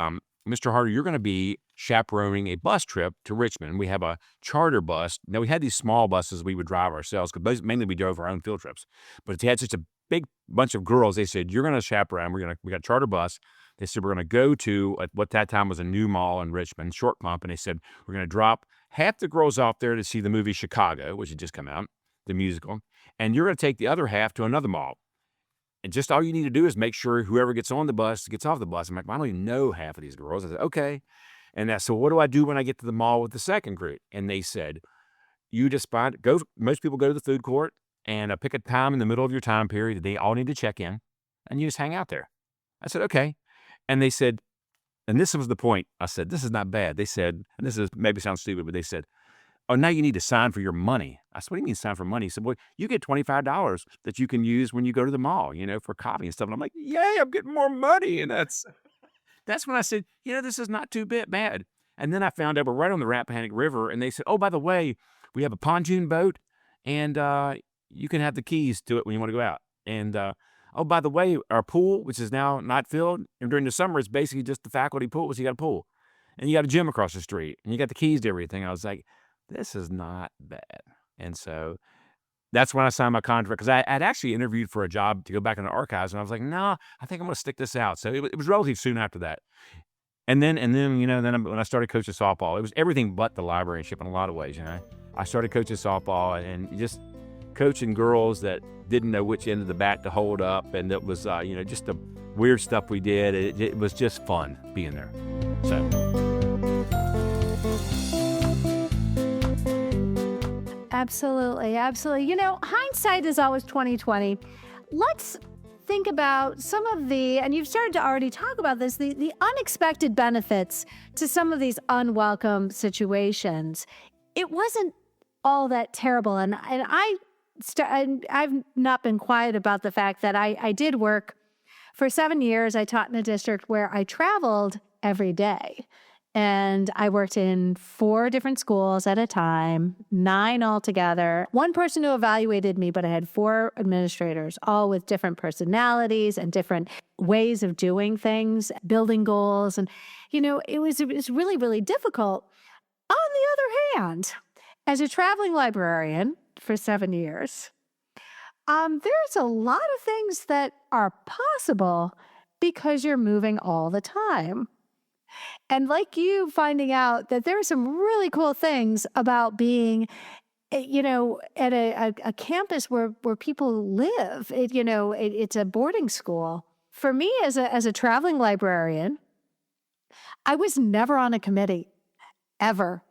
Mr. Harter, you're going to be chaperoning a bus trip to Richmond. We have a charter bus. Now, we had these small buses we would drive ourselves because mainly we drove our own field trips. But if you had such a big bunch of girls, they said, you're going to chaperone. We got a charter bus. They said, we're going to go to what that time was a new mall in Richmond, Short Pump. And they said, we're going to drop half the girls off there to see the movie Chicago, which had just come out, the musical. And you're going to take the other half to another mall. And just all you need to do is make sure whoever gets on the bus gets off the bus. I'm like, well, I don't even know half of these girls. I said, okay. And so what do I do when I get to the mall with the second group? And they said, you just most people go to the food court and pick a time in the middle of your time period. They all need to check in and you just hang out there. I said, okay. And they said, and this was the point. I said, this is not bad. They said, and this is maybe sounds stupid, but they said, oh, now you need to sign for your money. I said, what do you mean sign for money? He said, well, you get $25 that you can use when you go to the mall, for coffee and stuff. And I'm like, yay, I'm getting more money. And that's when I said, this is not too bad. And then I found out we're right on the Rappahannock River, and they said, oh, by the way, we have a pontoon boat, and you can have the keys to it when you want to go out. And oh, by the way, our pool, which is now not filled, and during the summer, it's basically just the faculty pool, so you got a pool. And you got a gym across the street, and you got the keys to everything. I was like, this is not bad. And so that's when I signed my contract, because I'd actually interviewed for a job to go back in the archives, and I was like, no, I think I'm going to stick this out. So it was relatively soon after that. And then when I started coaching softball, it was everything but the librarianship in a lot of ways. I started coaching softball and just coaching girls that didn't know which end of the bat to hold up, and it was just the weird stuff we did. It was just fun being there. So. Absolutely. Hindsight is always 20/20. Let's think about some of and you've started to already talk about this, the unexpected benefits to some of these unwelcome situations. It wasn't all that terrible. And I've not been quiet about the fact that I did work for 7 years. I taught in a district where I traveled every day. And I worked in 4 different schools at a time, 9 altogether. One person who evaluated me, but I had 4 administrators, all with different personalities and different ways of doing things, building goals. And, it was really, really difficult. On the other hand, as a traveling librarian for 7 years, there's a lot of things that are possible because you're moving all the time. And like you, finding out that there are some really cool things about being, at a campus where people live. It's a boarding school. For me, as a traveling librarian, I was never on a committee, ever.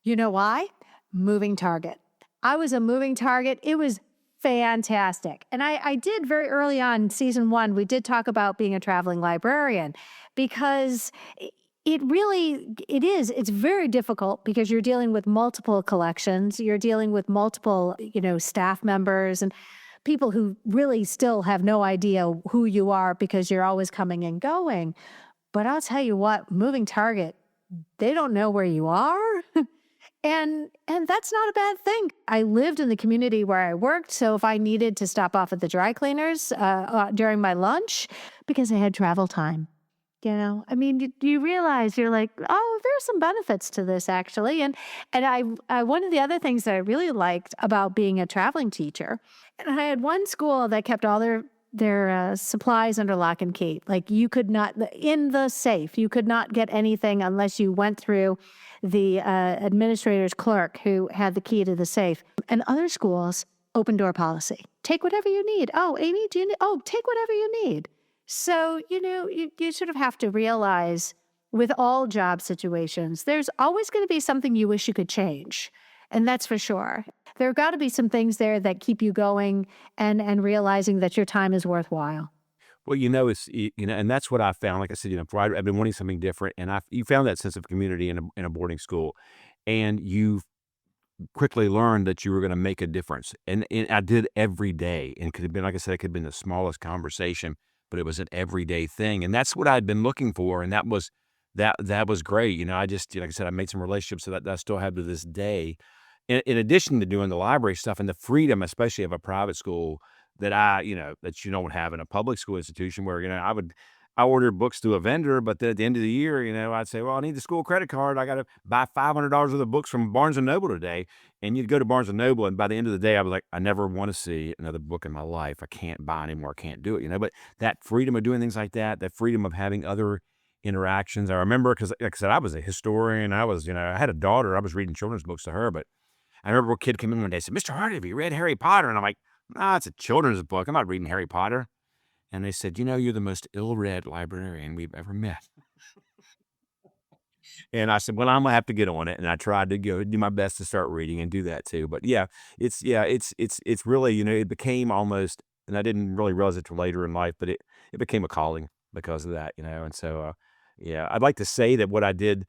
You know why? Moving target. I was a moving target. It was fantastic. And I did very early on, season 1, we did talk about being a traveling librarian, because it's very difficult because you're dealing with multiple collections. You're dealing with multiple, staff members and people who really still have no idea who you are because you're always coming and going. But I'll tell you what, moving target, they don't know where you are. And that's not a bad thing. I lived in the community where I worked, so if I needed to stop off at the dry cleaners during my lunch, because I had travel time, you realize, you're like, oh, there's some benefits to this actually. And I one of the other things that I really liked about being a traveling teacher, and I had one school that kept all their supplies under lock and key. Like, you could not, in the safe, you could not get anything unless you went through the administrator's clerk who had the key to the safe. And other schools, open door policy. Take whatever you need. Oh, Amy, do you need? Oh, take whatever you need. So, you sort of have to realize with all job situations, there's always going to be something you wish you could change. And that's for sure. There have got to be some things there that keep you going and realizing that your time is worthwhile. Well, it's, and that's what I found. Like I said, I've been wanting something different, and you found that sense of community in a boarding school, and you quickly learned that you were going to make a difference. And I did every day, and could have been, like I said, it could have been the smallest conversation, but it was an everyday thing. And that's what I'd been looking for. And that was great. I just, like I said, I made some relationships that I still have to this day. In addition to doing the library stuff and the freedom, especially of a private school that that you don't have in a public school institution where, I ordered books through a vendor, but then at the end of the year, I'd say, well, I need the school credit card. I got to buy $500 worth of books from Barnes & Noble today. And you'd go to Barnes & Noble, and by the end of the day, I was like, I never want to see another book in my life. I can't buy anymore. I can't do it, But that freedom of doing things like that freedom of having other interactions. I remember, because like I said, I was a historian. I was, I had a daughter. I was reading children's books to her, but I remember a kid came in one day and said, Mr. Harter, have you read Harry Potter? And I'm like, no, it's a children's book. I'm not reading Harry Potter. And they said, you're the most ill-read librarian we've ever met. And I said, well, I'm going to have to get on it. And I tried to do my best to start reading and do that too. But it's really, it became almost, and I didn't really realize it till later in life, but it became a calling because of that, And so, I'd like to say that what I did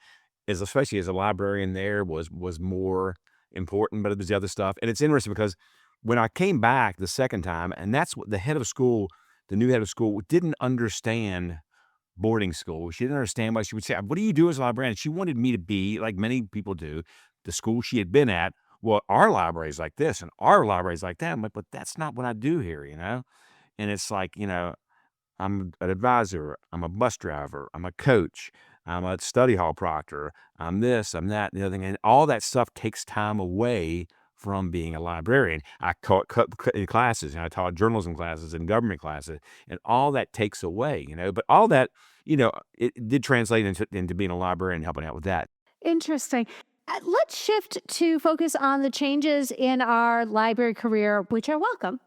is, especially as a librarian there, was more important, but it was the other stuff. And it's interesting because when I came back the second time, and that's what the head of school, the new head of school, didn't understand boarding school. She didn't understand why she would say, what do you do as a librarian? She wanted me to be, like many people do, the school she had been at. Well, our library is like this and our library is like that. I'm like, but that's not what I do here, you know? And it's like, you know, I'm an advisor, I'm a bus driver, I'm a coach, I'm a study hall proctor, I'm this, I'm that, and the other thing. And all that stuff takes time away from being a librarian. I cut classes, and I taught journalism classes and government classes, and all that takes away, you know. But all that, you know, it did translate into being a librarian and helping out with that. Interesting. Let's shift to focus on the changes in our library career, which are welcome.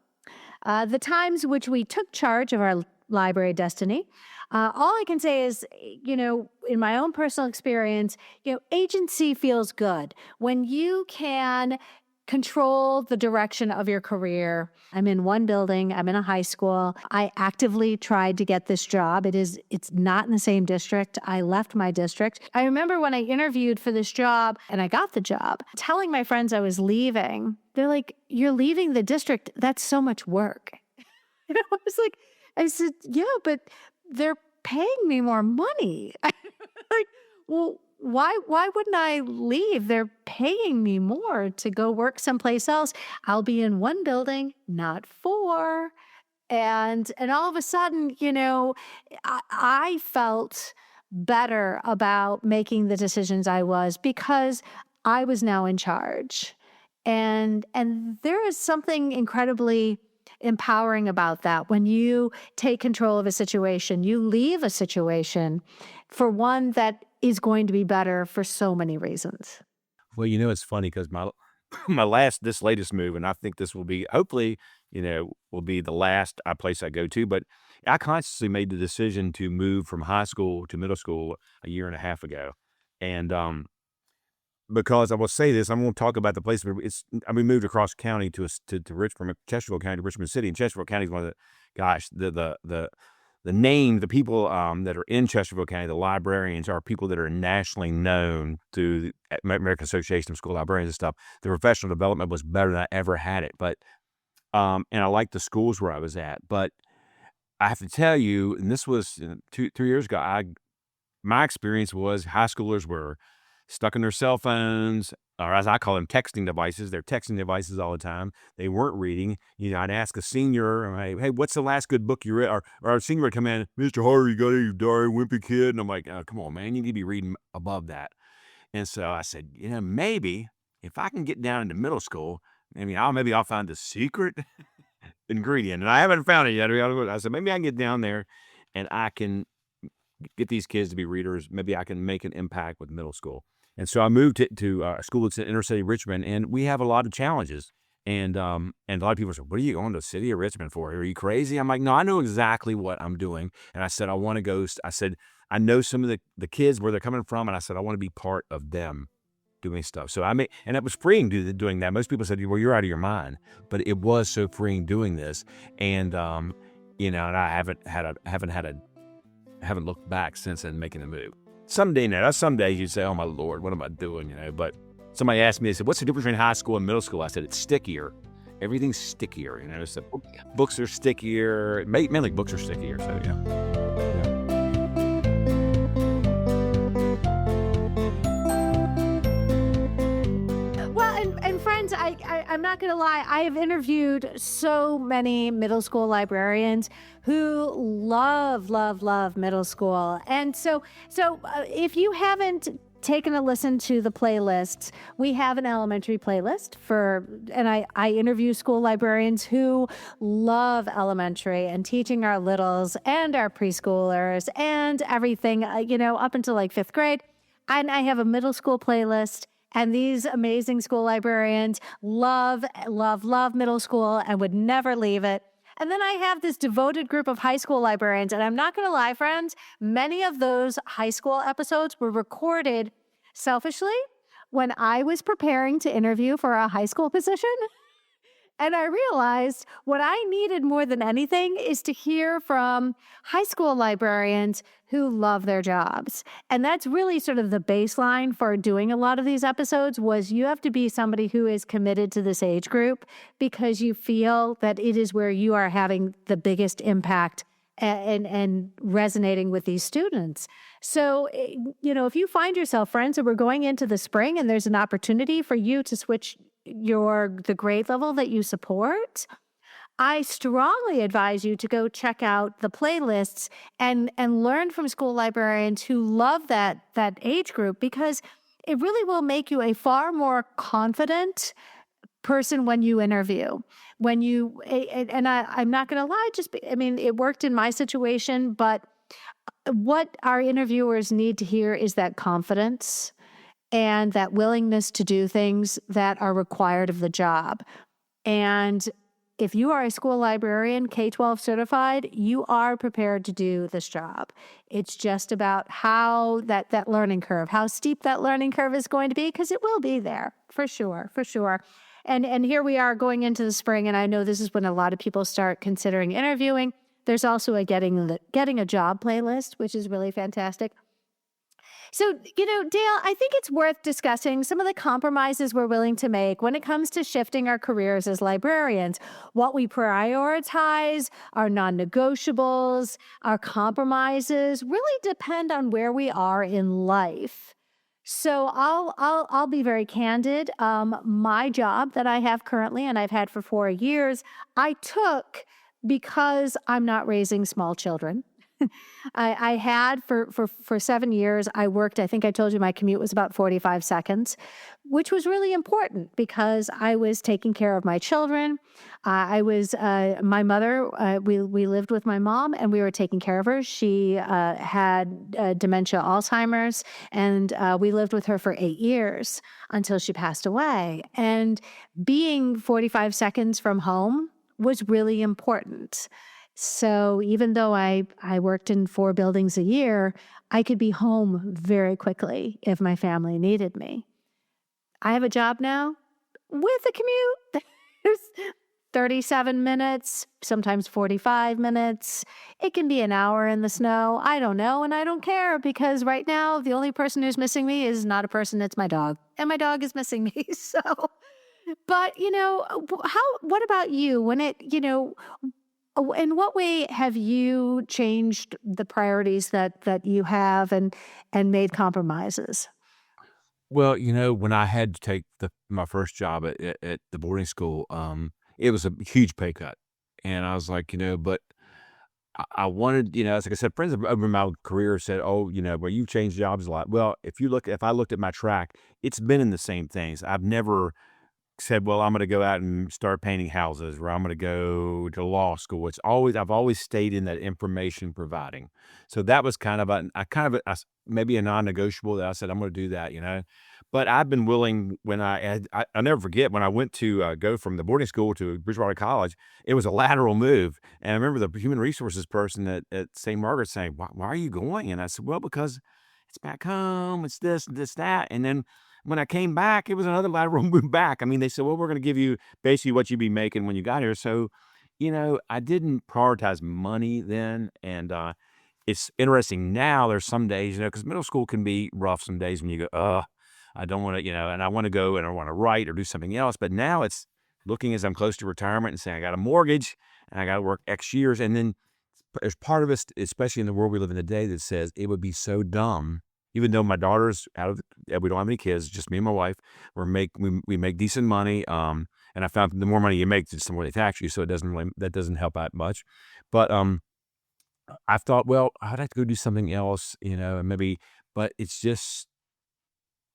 The times which we took charge of our library destiny. All I can say is, you know, in my own personal experience, you know, agency feels good when you can control the direction of your career. I'm in one building. I'm in a high school. I actively tried to get this job. It's not in the same district. I left my district. I remember when I interviewed for this job and I got the job, telling my friends I was leaving. They're like, "You're leaving the district. That's so much work." And I said, "Yeah, but they're paying me more money." Like, well, why wouldn't I leave? They're paying me more to go work someplace else. I'll be in one building, not four. And all of a sudden, you know, I felt better about making the decisions I was because I was now in charge. And there is something incredibly empowering about that. When you take control of a situation, you leave a situation for one that is going to be better for so many reasons. Well, you know, it's funny because this latest move, and I think this will be, hopefully, you know, will be the last place I go to, but I consciously made the decision to move from high school to middle school a year and a half ago. And because I will say this, I'm going to talk about the place where we moved across county to from Chesterfield County to Richmond City, and Chesterfield County is one of the name, the people that are in Chesterfield County, the librarians, are people that are nationally known through the American Association of School Librarians and stuff. The professional development was better than I ever had it, but and I liked the schools where I was at. But I have to tell you, and this was 3 years ago, my experience was high schoolers were stuck in their cell phones, or as I call them, texting devices. They're texting devices all the time. They weren't reading. You know, I'd ask a senior, hey, what's the last good book you read? Or a senior would come in, Mr. Harter, you got any Diary Wimpy Kid? And I'm like, oh, come on, man, you need to be reading above that. And so I said, you know, maybe if I can get down into middle school, maybe I'll find the secret ingredient. And I haven't found it yet. I said, maybe I can get down there and I can get these kids to be readers. Maybe I can make an impact with middle school. And so I moved to a school that's in inner city Richmond, and we have a lot of challenges. And a lot of people say, what are you going to the city of Richmond for? Are you crazy? I'm like, no, I know exactly what I'm doing. And I said, I want to go. I said, I know some of the kids, where they're coming from, and I said, I want to be part of them doing stuff. So and it was freeing doing that. Most people said, well, you're out of your mind. But it was so freeing doing this. And, you know, and I haven't looked back since then making the move. Some days you'd say, oh my Lord, what am I doing? You know, but somebody asked me, they said, what's the difference between high school and middle school? I said, it's stickier. Everything's stickier. You know, so books are stickier. Mainly books are stickier. So, yeah. Friends, I'm not going to lie. I have interviewed so many middle school librarians who love middle school. And so if you haven't taken a listen to the playlists, we have an elementary playlist and I interview school librarians who love elementary and teaching our littles and our preschoolers and everything, you know, up until like 5th grade. And I have a middle school playlist. And these amazing school librarians love middle school and would never leave it. And then I have this devoted group of high school librarians. And I'm not going to lie, friends, many of those high school episodes were recorded selfishly when I was preparing to interview for a high school position. And I realized what I needed more than anything is to hear from high school librarians who love their jobs. And that's really sort of the baseline for doing a lot of these episodes was you have to be somebody who is committed to this age group because you feel that it is where you are having the biggest impact and resonating with these students. So, if you find yourself, friends, and we're going into the spring and there's an opportunity for you to switch the grade level that you support, I strongly advise you to go check out the playlists and learn from school librarians who love that age group, because it really will make you a far more confident person when you interview. I'm not going to lie, it worked in my situation, but what our interviewers need to hear is that confidence and that willingness to do things that are required of the job. And if you are a school librarian, K-12 certified, you are prepared to do this job. It's just about how that learning curve, how steep that learning curve is going to be, because it will be there, for sure. And here we are going into the spring, and I know this is when a lot of people start considering interviewing. There's also a getting a job playlist, which is really fantastic. So, Dale, I think it's worth discussing some of the compromises we're willing to make when it comes to shifting our careers as librarians. What we prioritize, our non-negotiables, our compromises really depend on where we are in life. So I'll be very candid. My job that I have currently, and I've had for 4 years, I took because I'm not raising small children. I had for 7 years, I worked, I think I told you my commute was about 45 seconds, which was really important because I was taking care of my children. My mother, we lived with my mom and we were taking care of her. She had dementia, Alzheimer's, and we lived with her for 8 years until she passed away. And being 45 seconds from home was really important. So even though I worked in 4 buildings a year, I could be home very quickly if my family needed me. I have a job now with a commute. There's 37 minutes, sometimes 45 minutes. It can be an hour in the snow. I don't know, and I don't care because right now the only person who's missing me is not a person, it's my dog. And my dog is missing me. So, but what about you when in what way have you changed the priorities that you have and made compromises? Well, when I had to take my first job at the boarding school, it was a huge pay cut. And I was like, but I wanted, it's like I said, friends over my career said, oh, well, you've changed jobs a lot. Well, if I looked at my track, it's been in the same things. I've never said, well, I'm going to go out and start painting houses, or I'm going to go to law school. I've always stayed in that information providing. So that was kind of maybe a non-negotiable that I said, I'm going to do that, but I've been willing I'll never forget when I went to go from the boarding school to Bridgewater College, it was a lateral move. And I remember the human resources person at St. Margaret's saying, why are you going? And I said, well, because it's back home. It's this, that. And then when I came back, it was another lateral move back. I mean, they said, well, we're going to give you basically what you'd be making when you got here. So, I didn't prioritize money then. And it's interesting now. There's some days, because middle school can be rough some days when you go, I don't want to, and I want to go and I want to write or do something else. But now it's looking as I'm close to retirement and saying, I got a mortgage and I got to work X years. And then there's part of us, especially in the world we live in today, that says it would be so dumb. Even though my daughter's we don't have any kids, just me and my wife. We make decent money, and I found the more money you make, the more they tax you. So that doesn't help out much. But I thought, well, I'd have to go do something else, and maybe. But it's just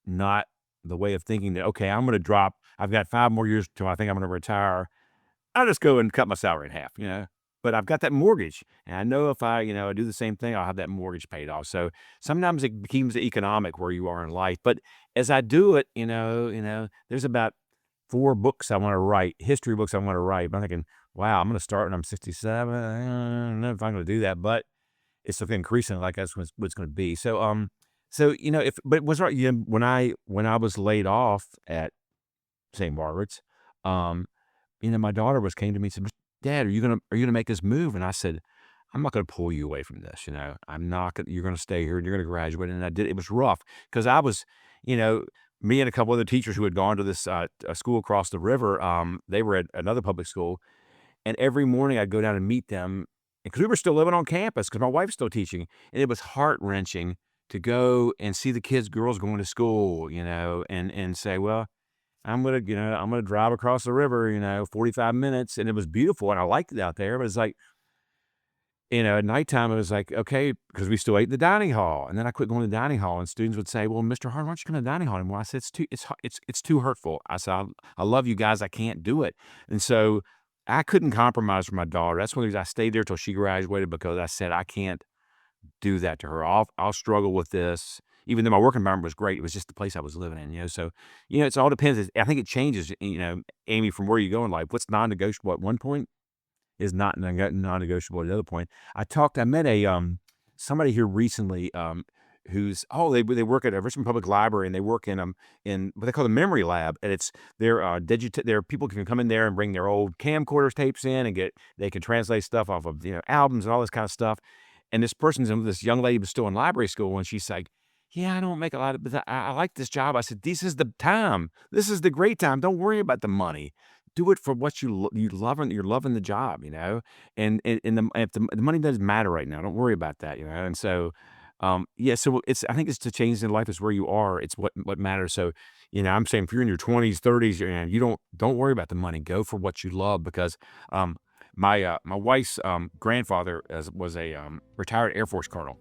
not the way of thinking that. Okay, I'm going to drop. I've got 5 more years till I think I'm going to retire. I'll just go and cut my salary in half. But I've got that mortgage, and I know if I do the same thing, I'll have that mortgage paid off. So sometimes it becomes economic where you are in life. But as I do it, there's about 4 books I want to write, history books I want to write. But I'm thinking, wow, I'm going to start when I'm 67. I don't know if I'm going to do that, but it's increasing like that's what it's going to be. So but it was right. When I was laid off at St. Margaret's, my daughter came to me and said, "Dad, are you gonna make this move?" And I said, "I'm not gonna pull you away from this. I'm not gonna. You're gonna stay here and you're gonna graduate." And I did. It was rough because I was, me and a couple other teachers who had gone to this a school across the river. They were at another public school, and every morning I'd go down and meet them because we were still living on campus because my wife's still teaching, and it was heart-wrenching to go and see the girls going to school, and say, well, I'm gonna drive across the river, 45 minutes, and it was beautiful, and I liked it out there, but it's like, at nighttime, it was like, okay, because we still ate in the dining hall, and then I quit going to the dining hall, and students would say, well, Mr. Harter, why don't you come to the dining hall anymore? I said, it's too hurtful. I said, I love you guys, I can't do it. And so I couldn't compromise for my daughter. That's one of the reasons I stayed there till she graduated, because I said, I can't do that to her. I'll struggle with this. Even though my work environment was great, it was just the place I was living in, So, it's all depends. I think it changes, Amy, from where you go in life. What's non-negotiable at one point is not non-negotiable at another point. I met somebody here recently, who's they work at a Richmond Public Library, and they work in what they call the memory lab, and it's there people can come in there and bring their old camcorders tapes in and they can translate stuff off of albums and all this kind of stuff. And this young lady was still in library school, and she's like, yeah, I don't make a lot of, but I like this job. I said, this is the time. This is the great time. Don't worry about the money. Do it for what you love, and you're loving the job, and if the money doesn't matter right now, don't worry about that, And so, so I think it's the change in life is where you are. It's what matters. So, I'm saying if you're in your 20s, 30s, you don't worry about the money. Go for what you love, because, my wife's grandfather was a retired Air Force colonel.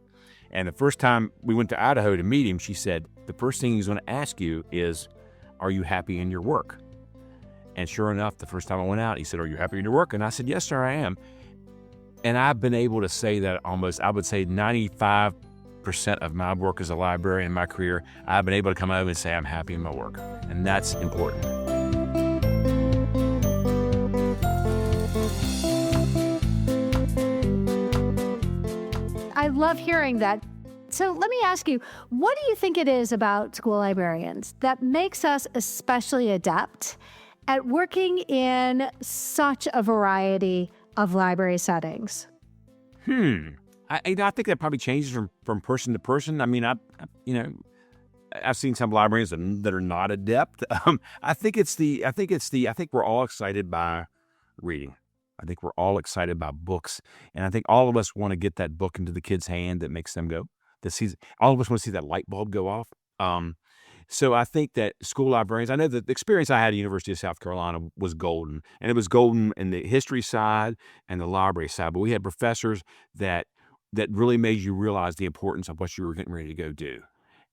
And the first time we went to Idaho to meet him, she said, the first thing he's going to ask you is, are you happy in your work? And sure enough, the first time I went out, he said, are you happy in your work? And I said, yes, sir, I am. And I've been able to say that I would say 95% of my work as a librarian in my career, I've been able to come out and say I'm happy in my work. And that's important. I love hearing that. So let me ask you, what do you think it is about school librarians that makes us especially adept at working in such a variety of library settings? I think that probably changes from person to person. I mean, I've seen some librarians that are not adept. I think we're all excited by reading. I think we're all excited by books, and I think all of us want to get that book into the kid's hand that makes them go. All of us want to see that light bulb go off. So I think that school librarians, I know that the experience I had at the University of South Carolina was golden, and it was golden in the history side and the library side. But we had professors that really made you realize the importance of what you were getting ready to go do.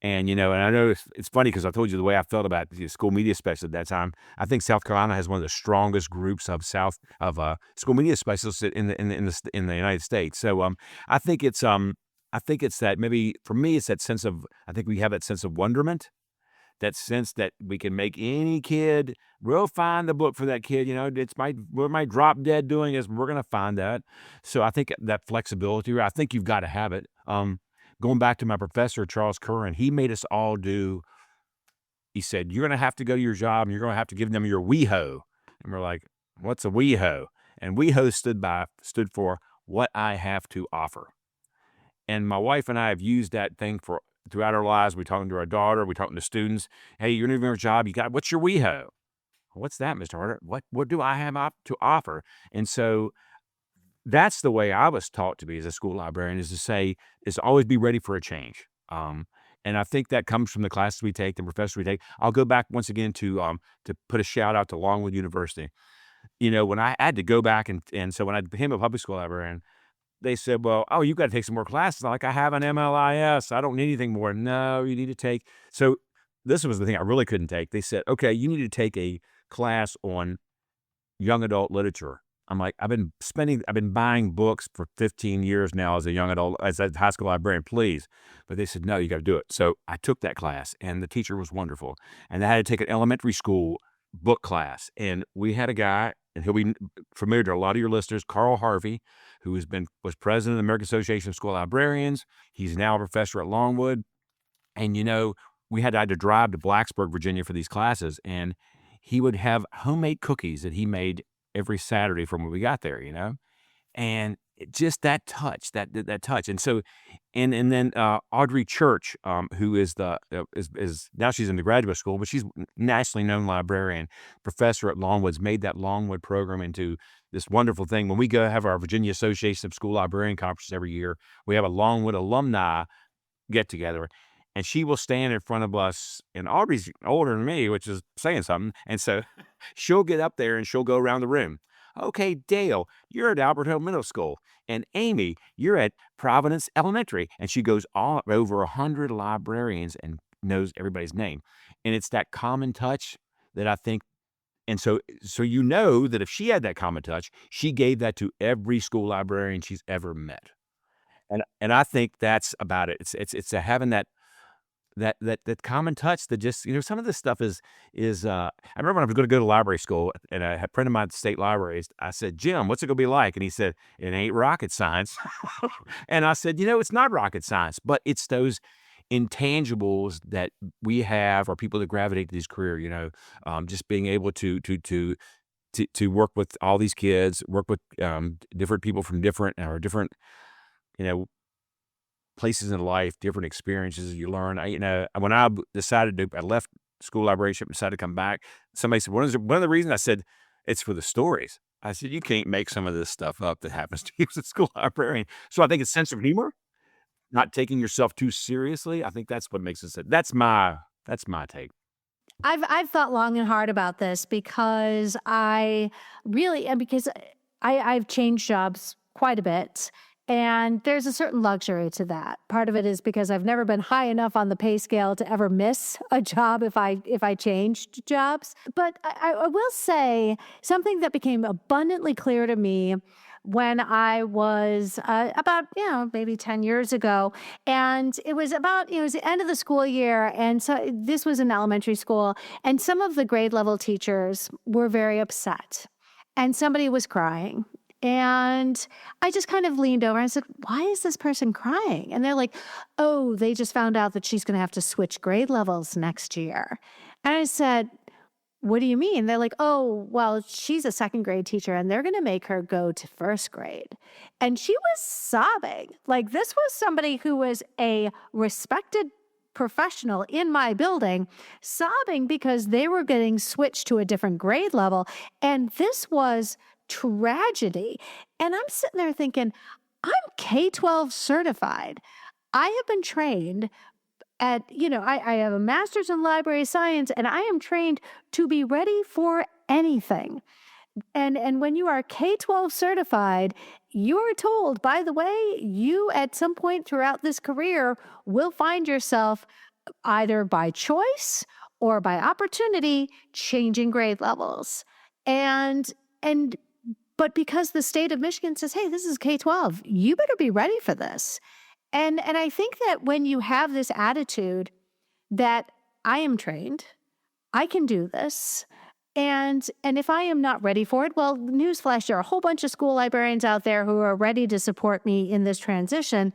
And, and I know it's funny because I told you the way I felt about the school media specialists at that time. I think South Carolina has one of the strongest groups of school media specialists in the United States. So I think it's that maybe for me it's that sense of, I think we have that sense of wonderment, that sense that we can make any kid, we'll find the book for that kid. What might drop dead doing is we're going to find that. So I think that flexibility, I think you've got to have it. Going back to my professor, Charles Curran, he made us all he said, you're going to have to go to your job and you're going to have to give them your WeHo. And we're like, what's a WeHo? And WeHo stood for what I have to offer. And my wife and I have used that thing throughout our lives. We're talking to our daughter, we're talking to students. Hey, you're interviewing for a job, what's your WeHo? What's that, Mr. Harter? What do I have to offer? And so that's the way I was taught to be as a school librarian, is to always be ready for a change. And I think that comes from the classes we take, the professors we take. I'll go back once again to put a shout out to Longwood University. When I had to go back and so when I became a public school librarian, they said, well, you've got to take some more classes. I'm like, I have an MLIS. I don't need anything more. No, you need to take. So this was the thing I really couldn't take. They said, okay, you need to take a class on young adult literature. I'm like, I've been buying books for 15 years now as a young adult, as a high school librarian, please. But they said, no, you got to do it. So I took that class, and the teacher was wonderful. And I had to take an elementary school book class. And we had a guy, and he'll be familiar to a lot of your listeners, Carl Harvey, who was president of the American Association of School Librarians. He's now a professor at Longwood. And, I had to drive to Blacksburg, Virginia for these classes. And he would have homemade cookies that he made every Saturday from when we got there, and just that touch, that touch. And so, and then Audrey Church, who is is now she's in the graduate school, but she's nationally known librarian, professor at Longwood's made that Longwood program into this wonderful thing. When we go have our Virginia Association of School Librarian Conference every year, we have a Longwood alumni get together. And she will stand in front of us, and Audrey's older than me, which is saying something. And so she'll get up there and she'll go around the room. Okay, Dale, you're at Albert Hill Middle School. And Amy, you're at Providence Elementary. And she goes all over 100 librarians and knows everybody's name. And it's that common touch that I think, and so that if she had that common touch, she gave that to every school librarian she's ever met. And I think that's about it. It's having that common touch that just, some of this stuff is I remember when I was going to go to library school, and I had a friend of mine at the state libraries. I said, Jim, what's it going to be like? And he said, it ain't rocket science. And I said, it's not rocket science, but it's those intangibles that we have, or people that gravitate to this career, just being able to work with all these kids, work with different people from different places in life, different experiences you learn. When I left school librarianship and decided to come back, somebody said, one of the reasons, I said, it's for the stories. I said, you can't make some of this stuff up that happens to you as a school librarian. So I think it's sense of humor, not taking yourself too seriously. I think that's what makes it. That's my take. I've thought long and hard about this because I've changed jobs quite a bit. And there's a certain luxury to that. Part of it is because I've never been high enough on the pay scale to ever miss a job if I changed jobs. But I will say something that became abundantly clear to me when I was about, maybe 10 years ago. And it was about, it was the end of the school year. And so this was in elementary school. And some of the grade level teachers were very upset. And somebody was crying. And I just kind of leaned over and I said, why is this person crying? And they're like, oh, they just found out that she's going to have to switch grade levels next year. And I said, what do you mean? They're like, oh, well, she's a second grade teacher and they're going to make her go to first grade. And she was sobbing. Like, this was somebody who was a respected professional in my building, sobbing because they were getting switched to a different grade level. And this was tragedy. And I'm sitting there thinking, I'm K-12 certified. I have been trained at, I have a master's in library science, and I am trained to be ready for anything. And when you are K-12 certified, you are told, by the way, you at some point throughout this career will find yourself either by choice or by opportunity changing grade levels. But because the state of Michigan says, hey, this is K-12, you better be ready for this. And I think that when you have this attitude that I am trained, I can do this, and if I am not ready for it, well, newsflash, there are a whole bunch of school librarians out there who are ready to support me in this transition.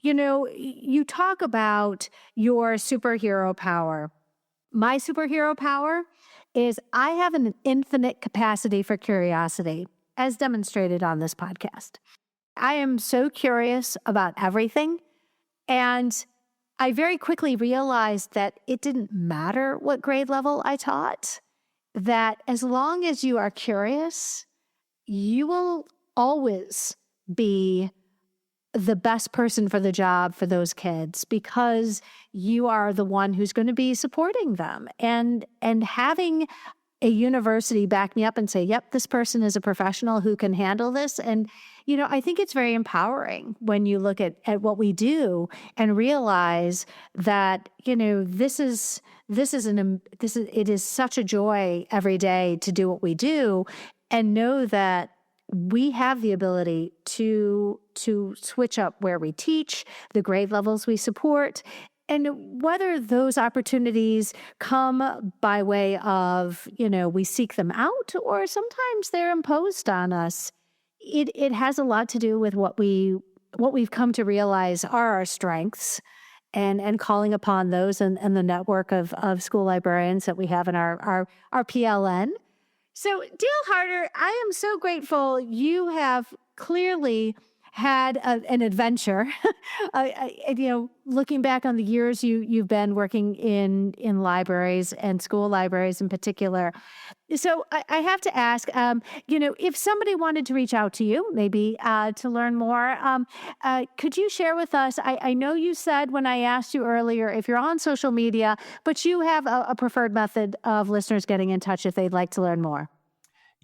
You talk about your superhero power. My superhero power is I have an infinite capacity for curiosity, as demonstrated on this podcast. I am so curious about everything. And I very quickly realized that it didn't matter what grade level I taught, that as long as you are curious, you will always be the best person for the job for those kids, because you are the one who's going to be supporting them. And having a university back me up and say, yep, this person is a professional who can handle this. And, I think it's very empowering when you look at what we do and realize that, it is such a joy every day to do what we do, and know that we have the ability to switch up where we teach, the grade levels we support. And whether those opportunities come by way of, we seek them out, or sometimes they're imposed on us, it has a lot to do with what we've come to realize are our strengths, and calling upon those and the network of school librarians that we have in our PLN So, Dale Harter, I am so grateful you have clearly had an adventure. Looking back on the years you've been working in libraries and school libraries in particular. So I have to ask, if somebody wanted to reach out to you, maybe to learn more, could you share with us? I know you said when I asked you earlier if you're on social media, but you have a preferred method of listeners getting in touch if they'd like to learn more.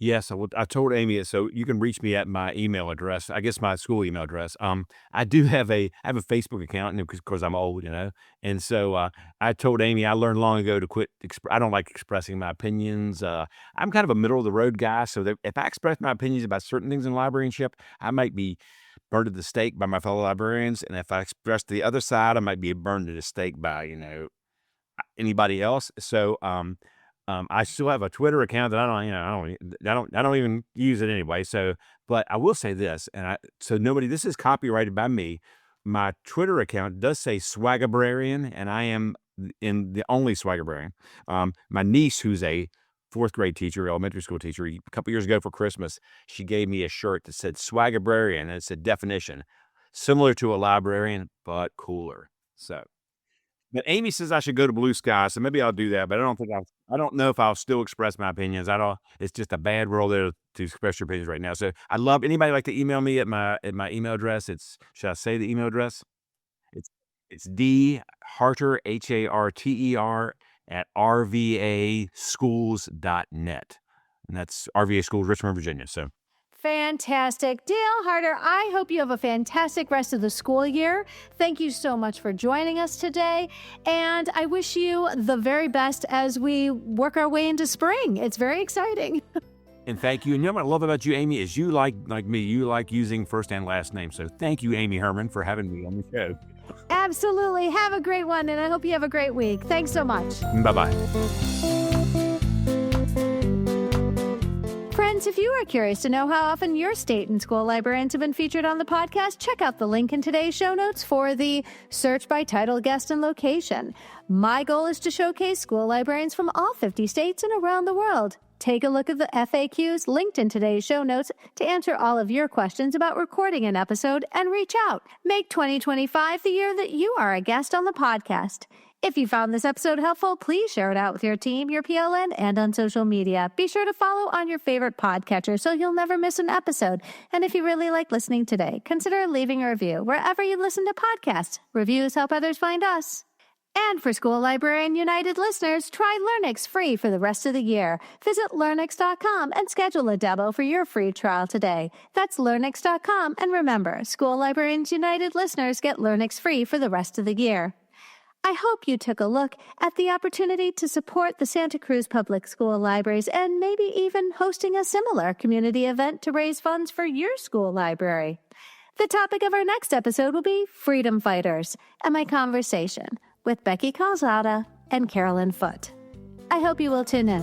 Yes, I told Amy, so you can reach me at my email address. I guess my school email address. I do have a Facebook account because I'm old, and so I told Amy I learned long ago to quit. I don't like expressing my opinions. I'm kind of a middle of the road guy, so that if I express my opinions about certain things in librarianship, I might be burned at the stake by my fellow librarians, and if I express the other side, I might be burned at the stake by anybody else. So I still have a Twitter account that I don't even use it anyway. So, but I will say this, this is copyrighted by me. My Twitter account does say Swagabrarian, and I am in the only Swagabrarian. My niece, who's a fourth grade teacher, elementary school teacher, a couple years ago for Christmas, she gave me a shirt that said Swagabrarian, and it's a definition similar to a librarian, but cooler. So. But Amy says I should go to Blue Sky, so maybe I'll do that. But I don't know if I'll still express my opinions. It's just a bad world there to express your opinions right now. So I'd love anybody like to email me at my email address. Should I say the email address? It's D Harter HARTER at rvaschools.net, and that's RVA Schools, Richmond, Virginia. So. Fantastic. Dale Harter, I hope you have a fantastic rest of the school year. Thank you so much for joining us today. And I wish you the very best as we work our way into spring. It's very exciting. And thank you. And what I love about you, Amy, is you like me, you like using first and last names. So thank you, Amy Herman, for having me on the show. Absolutely. Have a great one. And I hope you have a great week. Thanks so much. Bye-bye. Friends, if you are curious to know how often your state and school librarians have been featured on the podcast, check out the link in today's show notes for the search by title, guest, and location. My goal is to showcase school librarians from all 50 states and around the world. Take a look at the FAQs linked in today's show notes to answer all of your questions about recording an episode and reach out. Make 2025 the year that you are a guest on the podcast. If you found this episode helpful, please share it out with your team, your PLN, and on social media. Be sure to follow on your favorite podcatcher so you'll never miss an episode. And if you really like listening today, consider leaving a review wherever you listen to podcasts. Reviews help others find us. And for School Librarian United listeners, try LearnX free for the rest of the year. Visit LearnX.com and schedule a demo for your free trial today. That's LearnX.com. And remember, School Librarians United listeners get LearnX free for the rest of the year. I hope you took a look at the opportunity to support the Santa Cruz Public School Libraries and maybe even hosting a similar community event to raise funds for your school library. The topic of our next episode will be Freedom Fighters and my conversation with Becky Calzada and Carolyn Foote. I hope you will tune in.